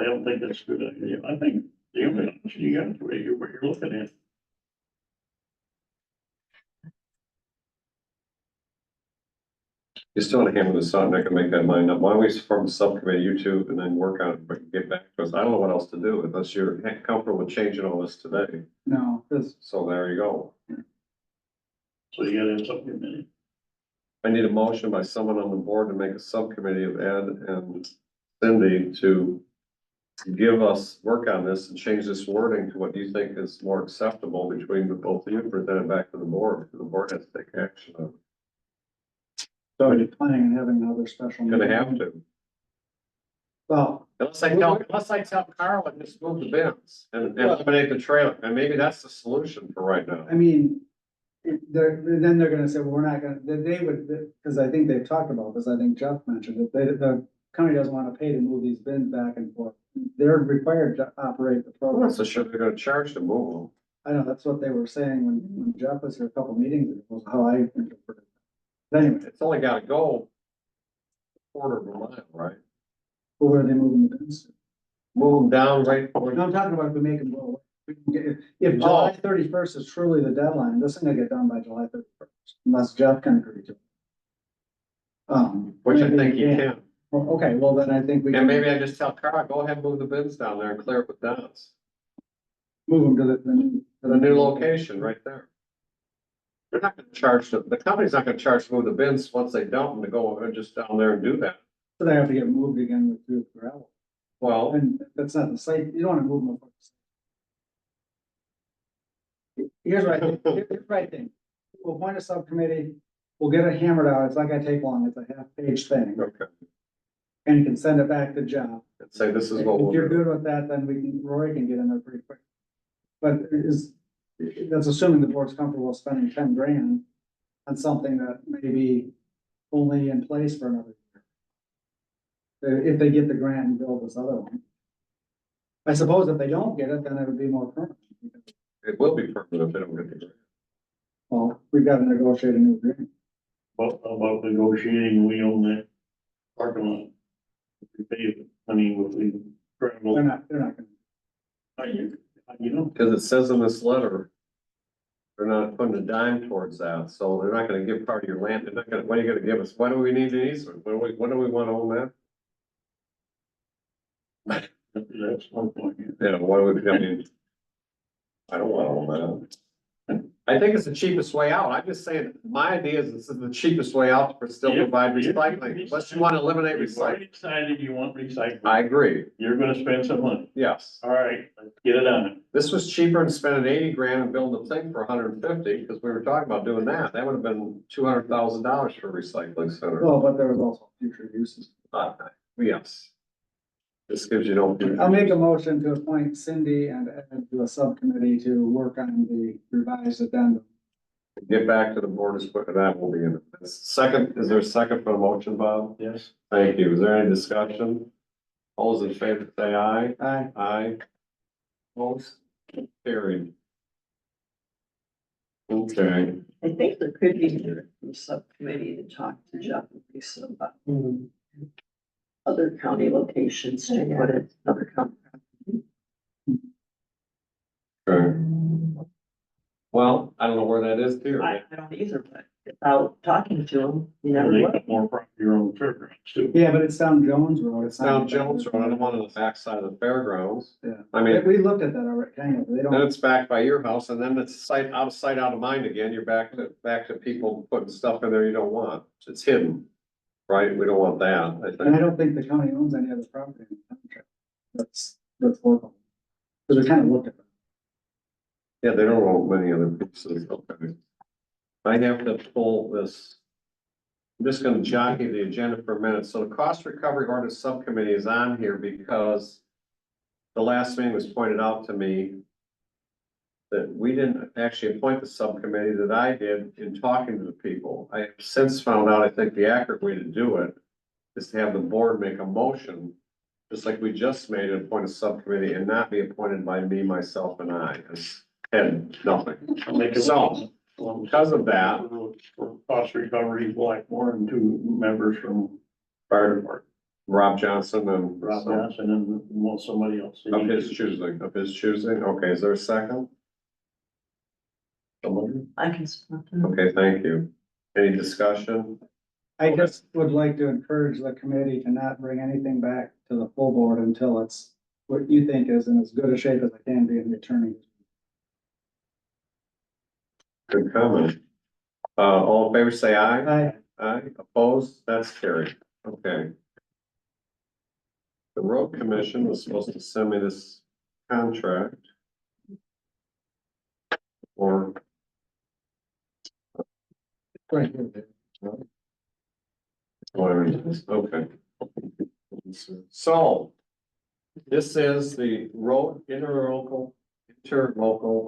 don't think that's a good idea. I think the only option you got is what you're looking at. You still want to hammer this out, and I can make that mind up. Why don't we form a subcommittee, you two, and then work on it, but get back to us. I don't know what else to do unless you're comfortable with changing all this today. No, because So there you go. So you gotta have something in it. I need a motion by someone on the board to make a subcommittee of Ed and Cindy to give us work on this and change this wording to what you think is more acceptable between the both of you, and present it back to the board. The board has to take action on it. so you're planning on having another special. Gonna meeting? have to. Well, Unless I tell Carl to just move the bins and eliminate the trailer, and maybe that's the solution for right now. I mean, then they're gonna say, well, we're not gonna, they would, because I think they've talked about this, I think Jeff mentioned it, the county doesn't wanna pay to move these bins back and forth. They're required to operate the Well, program. that's the shit they're gonna charge to move them. I know, that's what they were saying when Jeff was here a couple meetings ago, was how I interpreted it. But anyway, It's only gotta go a quarter of a mile, right? where are they moving the bins to? Move them down right. No, I'm talking about if we make them go away. We can get- If July 31st is truly the deadline, this thing will get done by July 31st, unless Jeff can agree to it. Which I maybe think we you can't. can. Well, okay, well, then I think we And can maybe I just tell Carl, go ahead, and move the bins down there and clear it with Don's. move them to the The new location right there. They're not gonna charge, the company's not gonna charge to move the bins once they dump them to go just down there and do that. So they have to get moved again with the gravel. Well, And that's not the site, you don't wanna move them. Here's what I think, here's what I think. We'll appoint a subcommittee, we'll get it hammered out, it's not gonna take long, it's a half-page thing, okay, and you can send it back to Jeff. and say this is what If you're we'll do. good with that, then Roy can get in there pretty quick. But that's assuming the board's comfortable spending 10 grand on something that may be only in place for another year. If they get the grant and build this other one. I suppose if they don't get it, then it would be more permanent. It will be permanent if they don't get the grant. Well, we've got to negotiate a new agreement. About negotiating, we own that parking lot. If we pay it, I mean, if we gravel, They're not gonna. you know, Cause it says in this letter, they're not putting a dime towards that, so they're not gonna give part of your land, they're not gonna, what are you gonna give us? Why do we need an easement? What do we wanna own that? that's one point. Yeah, what do we, I mean. I don't wanna own that. I think it's the cheapest way out. I'm just saying, my idea is this is the cheapest way out to still provide recycling, unless you want to eliminate You've already recycling. decided you want recycling. I agree, You're gonna spend some money. yes. All right, let's get it on. This was cheaper than spending 80 grand and building a thing for 150, because we were talking about doing that. That would have been $200,000 for a recycling center. Well, but there was also future uses. Yes. This gives you no. I'll make a motion to appoint Cindy and Ed to a subcommittee to work on the revised addendum. Get back to the board as quick as that will be in it. Second, is there a second for the motion, Bob? Yes. Thank you. Is there any discussion? All those in favor say aye. Aye. Aye. Most carried. Okay. I think there could be a subcommittee to talk to Jeff and Lisa about other county locations to put it, other county. Okay. Well, I don't know where that is too. I don't either, but without talking to them, you never They know. got more property around the fairgrounds too. Yeah, but it's down Jones Road. It's down Jones Road. I don't want it on the backside of the fairgrounds. Yeah. I mean, We looked at that already, kind of. They then don't, it's back by your house and then it's sight, out of sight, out of mind again. You're back to people putting stuff in there you don't want. It's hidden. Right? We don't want that, I and I think. don't think the county owns any other property in the township. That's horrible. Because we kind of looked at that. Yeah, they don't own many other pieces. Okay. I have to pull this. I'm just gonna jockey the agenda for a minute. So the cost recovery ordinance subcommittee is on here because the last meeting was pointed out to me that we didn't actually appoint the subcommittee, that I did in talking to the people. I have since found out, I think the accurate way to do it is to have the board make a motion, just like we just made, and appoint a subcommittee and not be appointed by me, myself, and I, and nothing. I'll make a So, because of that, For cost recovery, Blackmore and two members from fire department, Rob Johnson and Rob Johnson and well, somebody else. of his choosing, okay, is there a second? Somebody? I can. Okay, thank you. Any discussion? I just would like to encourage the committee to not bring anything back to the full board until it's what you think is in as good a shape as it can be in the attorney. Good comment. All in favor, say aye. Aye. Aye, opposed, that's carried, okay. The road commission was supposed to send me this contract. Or. Right. Whatever it is, okay. So. This is the road interlocal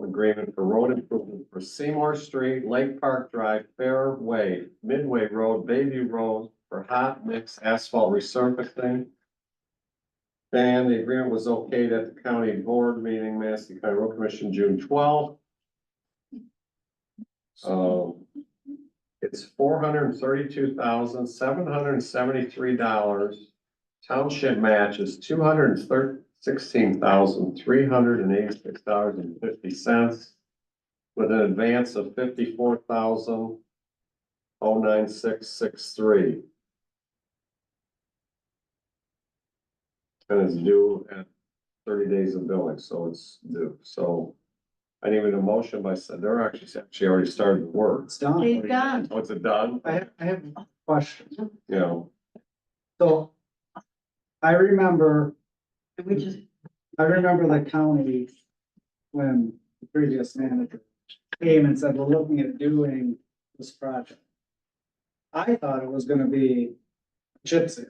agreement for road improvement for Seymour Street, Lake Park Drive, Fairway, Midway Road, Bayview Road for hot mix asphalt resurfacing. And the agreement was okayed at the county board meeting, Manistee County Road Commission, June 12th. It's $432,773. Township match is $216,386.50 with an advance of $54,096.63. And it's due at 30 days of billing, so it's due, so. I need a motion by, they're actually already started the work. It's done. He's done. Oh, it's done? I have a question. You know, So I remember We just, the county, when the previous manager came and said, we're looking at doing this project. I thought it was gonna be chip seal.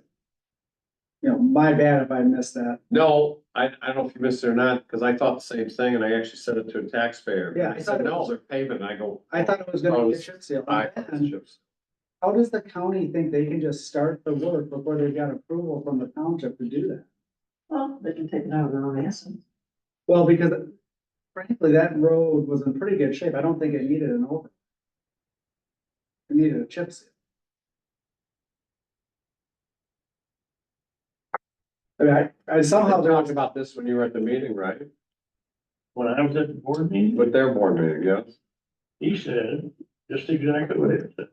You know, my bad if I missed that. no, I don't know if you missed it or not, because I thought the same thing and I actually said it to a taxpayer. Yeah, He said, no, they're paving. And I go. I thought it was gonna be a chip seal. I thought it was And chips. how does the county think they can just start the work before they got approval from the township to do that? well, they can take it out of their own assets. Well, because frankly, that road was in pretty good shape. I don't think it needed an open. It needed a chip seal. I mean, I somehow We talked about this when you were at the meeting, right? When I was at the board meeting, With their board meeting, yes? he said just exactly what it said.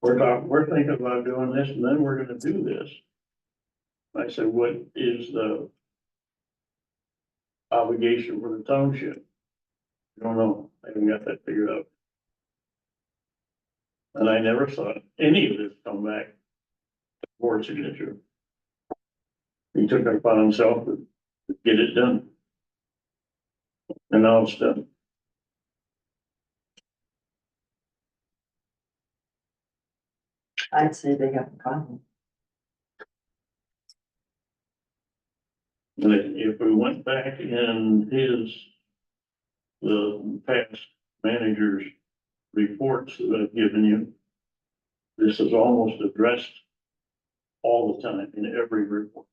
We're thinking about doing this and then we're gonna do this. I said, what is the obligation for the township? I don't know. I haven't got that figured out. And I never saw any of this come back. Board signature. He took it upon himself to get it done. And now it's done. I'd say they have a problem. And if we went back in the past managers' reports that I've given you, this is almost addressed all the time in every report.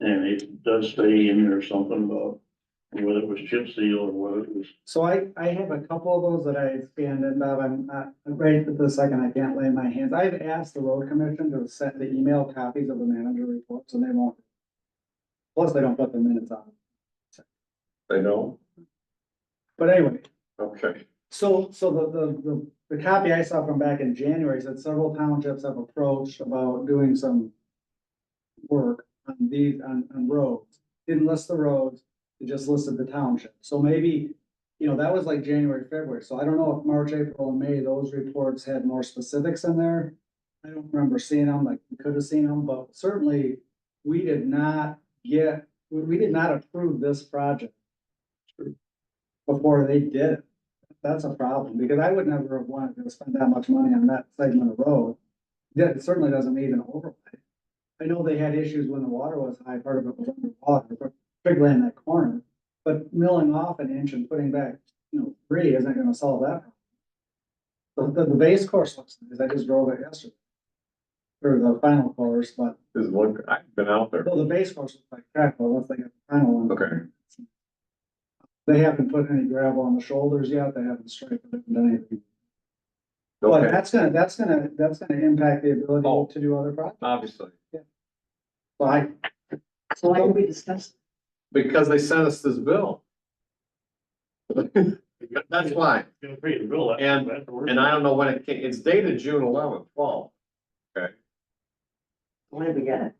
And it does say in there something about whether it was chip seal or whether it was, So I have a couple of those that I scanned in, Bob, I'm not, right at the second, I can't lay my hands. I've asked the road commission to send the email copies of the manager reports and they won't. Plus, they don't put the minutes on. They know? But anyway, Okay. so the copy I saw from back in January said several townships have approached about doing some work on these, on roads. Didn't list the roads, it just listed the township. So maybe, you know, that was like January, February. So I don't know if March, April, and May, those reports had more specifics in there. I don't remember seeing them, like we could have seen them, but certainly we did not we did not approve this project before they did it. That's a problem, because I would never have wanted to spend that much money on that segment of road. Yeah, it certainly doesn't need an overlay. I know they had issues when the water was high, part of it was underwater, particularly in that corner. But milling off an inch and putting back, 3 isn't gonna solve that problem. The base course looks nice, I just drove it yesterday. Or the final course, but, This is one, I've been out there. well, the base course looks like crap, but once they get the final one. Okay. They haven't put any gravel on the shoulders yet, they haven't striped it, haven't done anything. But Okay, that's gonna impact the Oh. ability to do other projects. obviously, So So why did we discuss? because they sent us this bill. That's why, gonna pay the bill. and I don't know when it came, it's dated June 11th, 12th. When did we get it?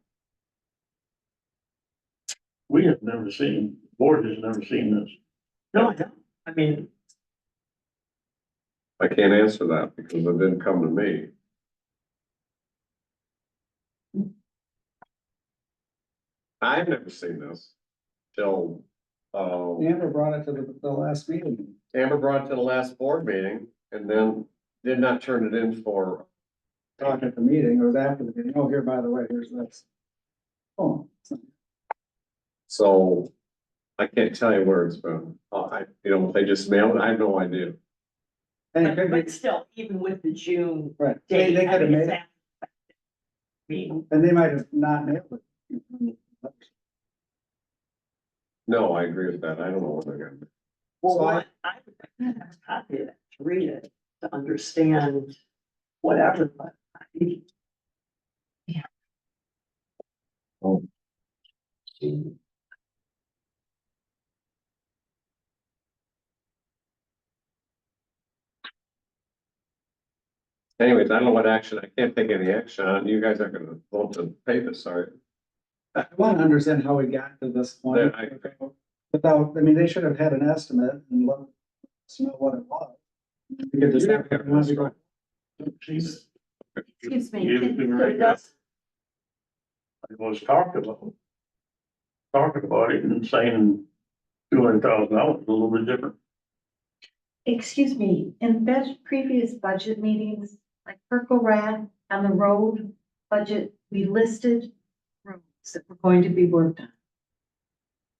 We have never seen, board has never seen this. No, I don't. I mean, I can't answer that because it didn't come to me. I've never seen this till, Amber brought it to the last meeting. Amber brought it to the last board meeting and then did not turn it in for, Talking at the meeting, it was after the meeting, oh, here, by the way, here's this. Oh, so I can't tell you where it's been. If they just mailed it, I have no idea. and it could but be, still, even with the June right, date. they I could have mean, made it, it's meeting. and they might have not nailed it. No, I agree with that. I don't know what they're gonna. Well, So I- one, I would have a copy of it to read it, to understand whatever, but I. Anyways, I don't know what action, I can't take any action on it. You guys aren't gonna vote to pay this, sorry. I want to understand how we got to this point. Yeah, I agree. Without, I mean, they should have had an estimate and let us know what it was. We could just. You never have an She's- Excuse me, Give it to can- me So right it now. does, It was talked about. Talking about it and saying $200,000 is a little bit different. Excuse me, in previous budget meetings, like Purple Rat on the road budget, we listed roads that were going to be worked on.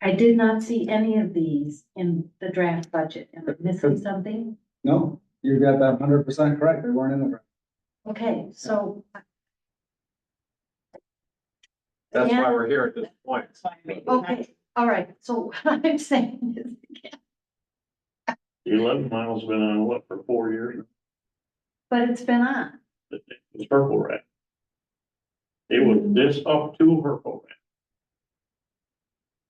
I did not see any of these in the draft budget. Am I missing something? No, you got that 100% correct, they weren't in the. draft. Okay, so. That's why we're here at this point. that's why I made. Okay, all right, so what I'm saying is, The 11 miles been on what for 4 years? but it's been on. It was Purple Rat. It was this up to Purple Rat.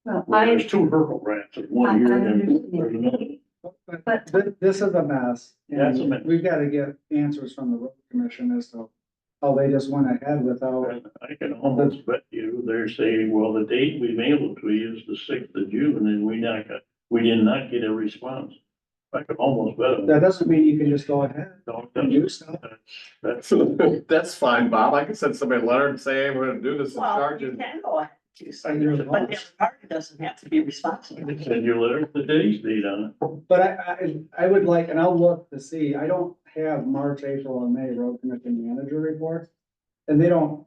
Well, Well, I, there's 2 Purple Rats in 1 year I and understand. there's another. But- This is a mess. and That's a mess. We've got to get answers from the road commission as to how they just went ahead without. And I can almost bet you they're saying, well, the date we mailed it to you is the 6th of June and we We did not get a response. I could almost bet on That that. doesn't mean you can just go ahead. Don't- and do stuff. That's, That's fine, Bob. I can send somebody a letter and say, hey, we're gonna do this and Well, charge you you. can go ahead, and do And something, you're but the other lost. party doesn't have to be responsible. send your letter with the day's date on it. But I would like, and I'll look to see, I don't have March, April, and May road commission manager reports. And they don't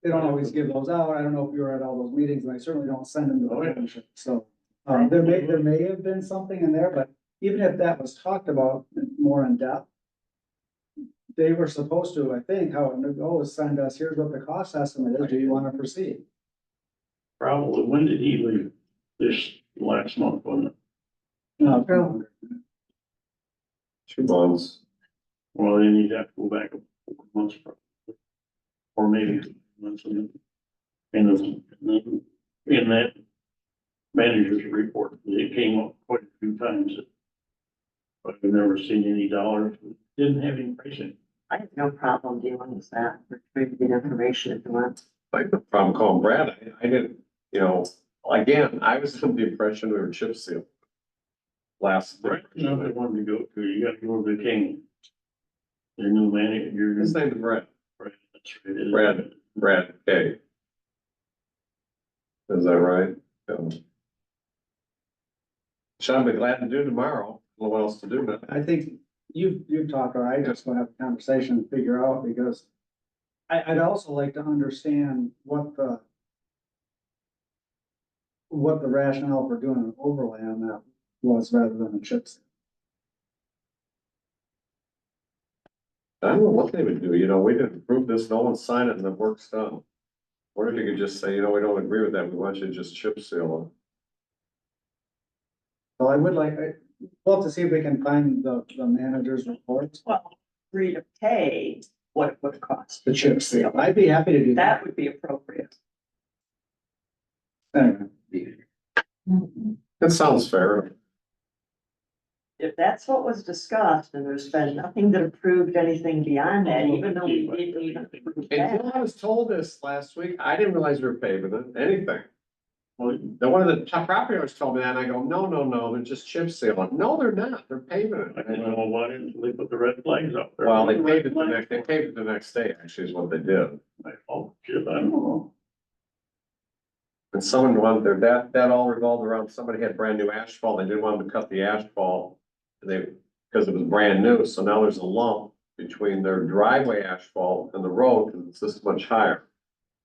always give those out. I don't know if you were at all those meetings, and I certainly don't send them to Oh, the yeah. township, so. There may have been something in there, but even if that was talked about more in depth. They were supposed to, I think, how it would go is send us, here's what the cost estimate is, do you wanna proceed? Probably, when did he leave? This last month, wasn't it? Uh, 2 months. Well, then you'd have to go back a couple months probably. Or maybe 2 months and then in that manager's report, it came up quite a few times. But I've never seen any dollars, didn't have any pricing. I have no problem dealing with that, or trying to get information if you want. Like the problem calling Brad, I didn't, you know, again, I was under the impression we were chip seal. Last. Right, another one to go to, you got to go to the King. Their new manager, your. His name's Brad, Right, that's right, it is. Brad K. Is that right? Which I'll be glad to do tomorrow. I don't know what else to do now. I think you've talked, or I just want to have a conversation and figure out, because I'd also like to understand what the rationale for doing an overlay on that was rather than a chip seal. I don't know what they would do, you know, we didn't approve this, no one signed it and the work's done. Or if you could just say, you know, we don't agree with that, we want you to just chip seal So I would like, we'll have to see if we can find the manager's reports, Well, agree to pay what it would cost. the chip seal. I'd be happy to do that. That would be appropriate. Anyway. it. That sounds fair. If that's what was discussed, and there's been nothing that approved anything beyond that, even though we didn't even approve that. Until I was told this last week, I didn't realize we were paving it, anything. Well, Then one of the top property owners told me that, and I go, no, they're just chip sealing. No, they're not, they're paving I it. don't know why didn't they put the red flags up there? Well, they paved it the next day, actually, is what they did. Oh, shit, I don't know. And someone wanted their, that all revolved around, somebody had brand new asphalt, they didn't want them to cut the asphalt. And they, because it was brand new, so now there's a lump between their driveway asphalt and the road, because it's this much higher.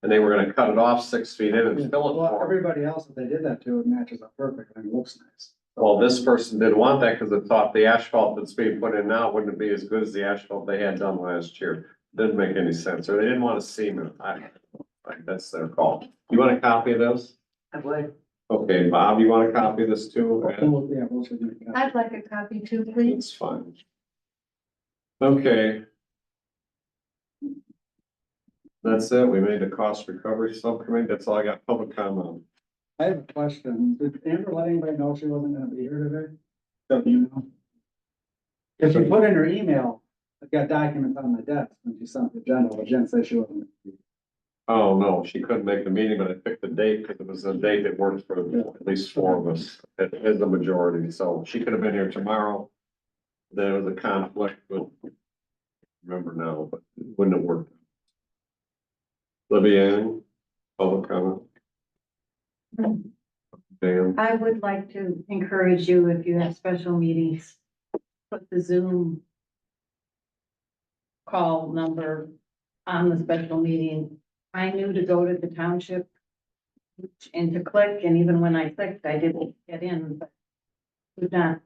And they were gonna cut it off 6 feet in and fill it Well, for them. everybody else, if they did that too, it matches up perfect and it looks nice. Well, this person didn't want that because they thought the asphalt that's being put in now wouldn't be as good as the asphalt they had done last year. Didn't make any sense, or they didn't want to cement. I don't know. Like, that's their call. You want a copy of this? I would. Okay, Bob, you want a copy of this too? Yeah, we'll see. I'd like a copy too, please. It's fine. Okay. That's it. We made the cost recovery subcommittee. That's all I got. Public comment. I have a question. Did Amber let anybody know she wasn't gonna be here today? Don't you know? If you put in her email, I've got documents on my desk when she sent the agenda, but Jen said she wasn't. Oh, no, she couldn't make the meeting, but I picked the date because it was a date that worked for at least 4 of us. It is the majority, so she could have been here tomorrow. There was a conflict with, remember now, but it wouldn't have worked. Libby Ann, public comment. Dan, I would like to encourage you, if you have special meetings, put the Zoom call number on the special meeting. I knew to go to the township and to click, and even when I clicked, I didn't get in, but could not.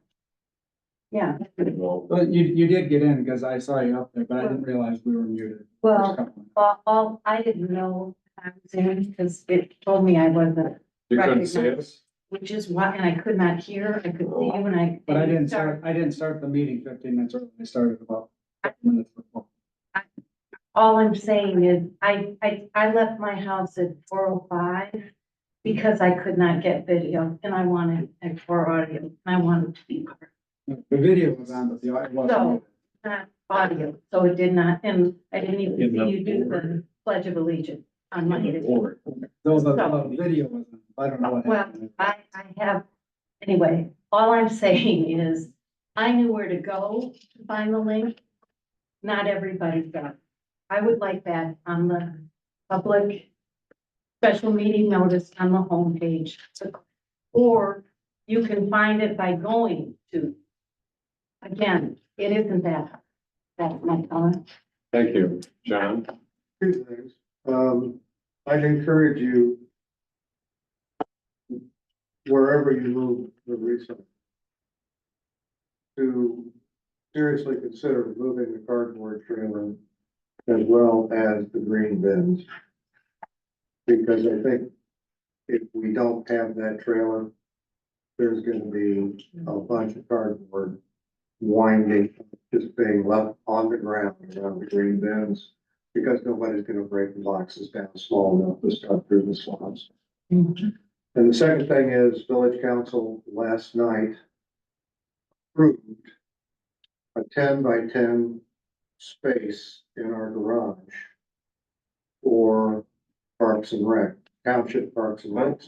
Yeah, well, But you did get in because I saw you up there, but I didn't realize we were muted. well, I didn't know I was in because it told me I wasn't, you couldn't see us? which is why, and I could not hear, I could see you and I. But I didn't start the meeting 15 minutes early. I started about 5 minutes before. All I'm saying is, I left my house at 4:05 because I could not get video and I wanted, or audio, and I wanted to be part, The video was on, but the audio wasn't. So- not audio, so it did not, and I didn't even see you do the Pledge of Allegiance on my. No, the video wasn't. I don't know what Well, happened. I have Anyway, all I'm saying is, I knew where to go to find the link. Not everybody does. I would like that on the public special meeting notice on the homepage. Or you can find it by going to. Again, it isn't that hard. That's my comment. Thank you, John. Two things. I'd encourage you, wherever you move the recycling, to seriously consider moving the cardboard trailer as well as the green bins. Because I think if we don't have that trailer, there's gonna be a bunch of cardboard winding, just being left on the ground around the green bins. Because nobody's gonna break the boxes down small enough to stuff through the swamps. And the second thing is, village council last night approved a 10 by 10 space in our garage for Parks and Rec, Township Parks and Rec.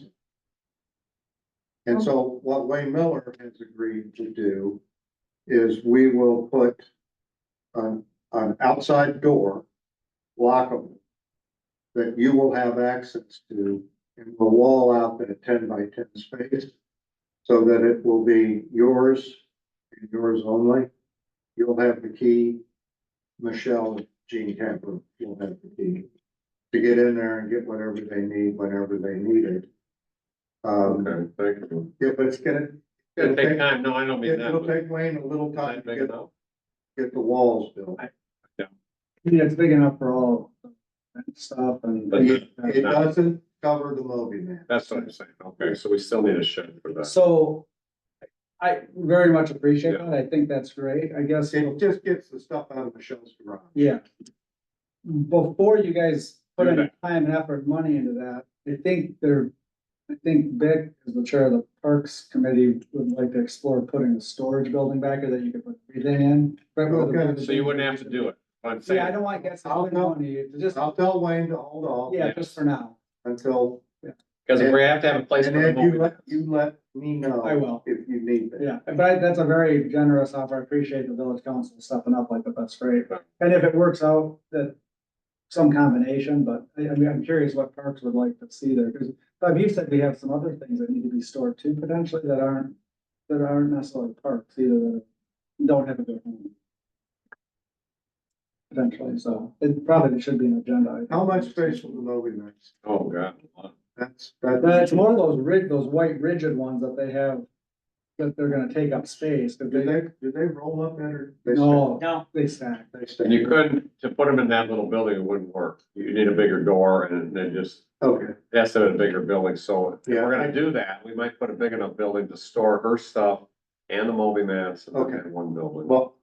And so what Wayne Miller has agreed to do is we will put an outside door, lockable, that you will have access to, and we'll wall out that 10 by 10 space so that it will be yours and yours only. You'll have the key. Michelle, Jean Camper, you'll have the key to get in there and get whatever they need, whenever they need it. Okay, thank you. Yeah, but it's gonna, It'll take time. No, I don't mean that. it'll but take Wayne a little time Time to big get, enough? get the walls built. Yeah, it's big enough for all that stuff and. But- It doesn't cover the Moby man. That's what I'm saying. Okay, so we still need a shed for that. So I very much appreciate Yeah. that. I think that's great. I guess, It just gets the stuff out of Michelle's garage. yeah. Before you guys put Do any that. time, effort, money into that, I think Vic, as the chair of the Parks Committee, would like to explore putting a storage building back there that you could put everything in. Right where the- Okay. So you wouldn't have to do it. What I'm saying. Yeah, I don't want guys to I'll spend know. money, just, I'll tell Wayne to hold off yeah, just for now. until, Because if we have to have a place and for the then you movie. let me know. I will. If you need that. Yeah, but that's a very generous offer. I appreciate the village council stepping up like that. That's great. And if it works out, that some combination, but I mean, I'm curious what parks would like to see there, because Bob, you said we have some other things that need to be stored too, potentially, that aren't necessarily parks, either that don't have a good home. Potentially, so it probably should be an agenda. item. How much space will the Moby nights? Oh, God. That's. But it's more of those white rigid ones that they have, that they're gonna take up space, but Do they roll up or? they no, No. they stack. They stay. And you couldn't, to put them in that little building, it wouldn't work. You need a bigger door and then just, Okay, that's a bigger building. So if Yeah, we're I- gonna do that, we might put a big enough building to store her stuff and the Moby mats and Okay. in one building. well,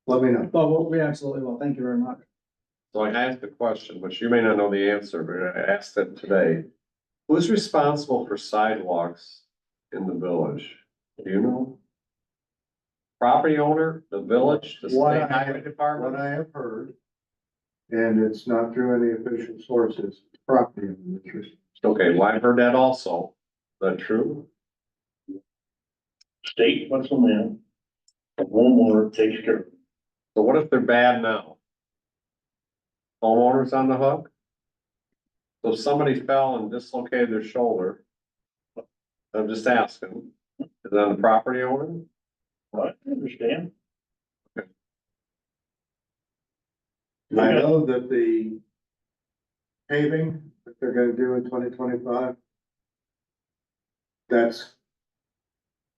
let me know. Well, we absolutely will. Thank you very much. So I asked the question, which you may not know the answer, but I asked it today. Who's responsible for sidewalks in the village? Do you know? Property owner, the village, the What state I- highway What department? I have heard, and it's not through any official sources, property interest. Okay, well, I heard that also. Is that true? State puts them in, the homeowner takes care of it. So what if they're bad now? Homeowners on the hook? So if somebody fell and dislocated their shoulder. I'm just asking, is it on the property owner? Right, understand? I know that the paving that they're gonna do in 2025. That's,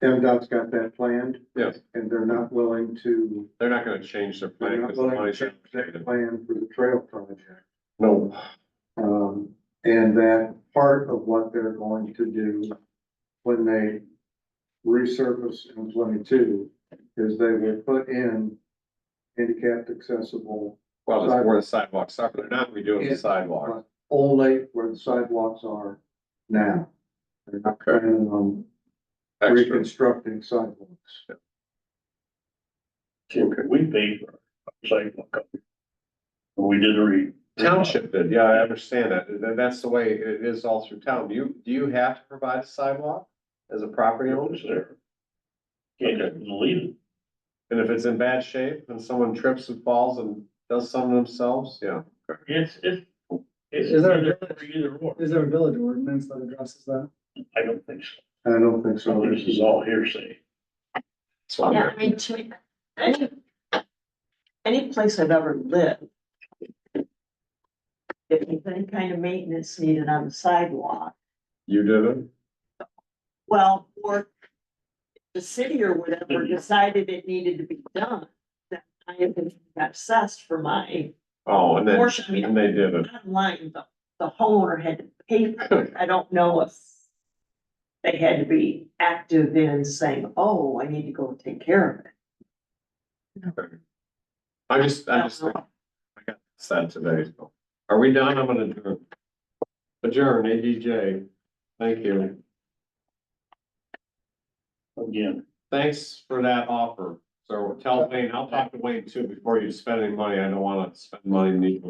MDOT's got that planned, Yes, and they're not willing to, they're not gonna change their they're plan not because the willing to money's. change their plan for the trail project. No, And that part of what they're going to do when they resurface in 22 is they will put in handicapped accessible well, it's where the sidewalks are, but they're not redoing the sidewalk. but only where the sidewalks are now. They're not planning on Extra. reconstructing sidewalks. So we paid for our sidewalk. When we did the Township did, yeah, I understand that, and that's the way it is all through town. Do you have to provide a sidewalk? as a property owner? It's there. Can't just leave it. And if it's in bad shape and someone trips and falls and does something themselves, yeah. It's Is there a either or. Is there a village ordinance that addresses that? I don't think so. I don't think so. This is all hearsay. So I'm Yeah, I mean, to me, any place I've ever lived. If there's any kind of maintenance needed on the sidewalk, You did it? well, or the city or whatever decided it needed to be done, then I have been got assessed for my Oh, and then, portion. I mean, and they did it. bottom line, the homeowner had to pay for it. I don't know if they had to be active in saying, oh, I need to go take care of it. I just, I got sad today, so. Are we done? I'm gonna adjourn, ADJ. Thank you. Again. Thanks for that offer. So tell Wayne, I'll talk to Wayne too, before you spend any money. I don't wanna spend money needlessly.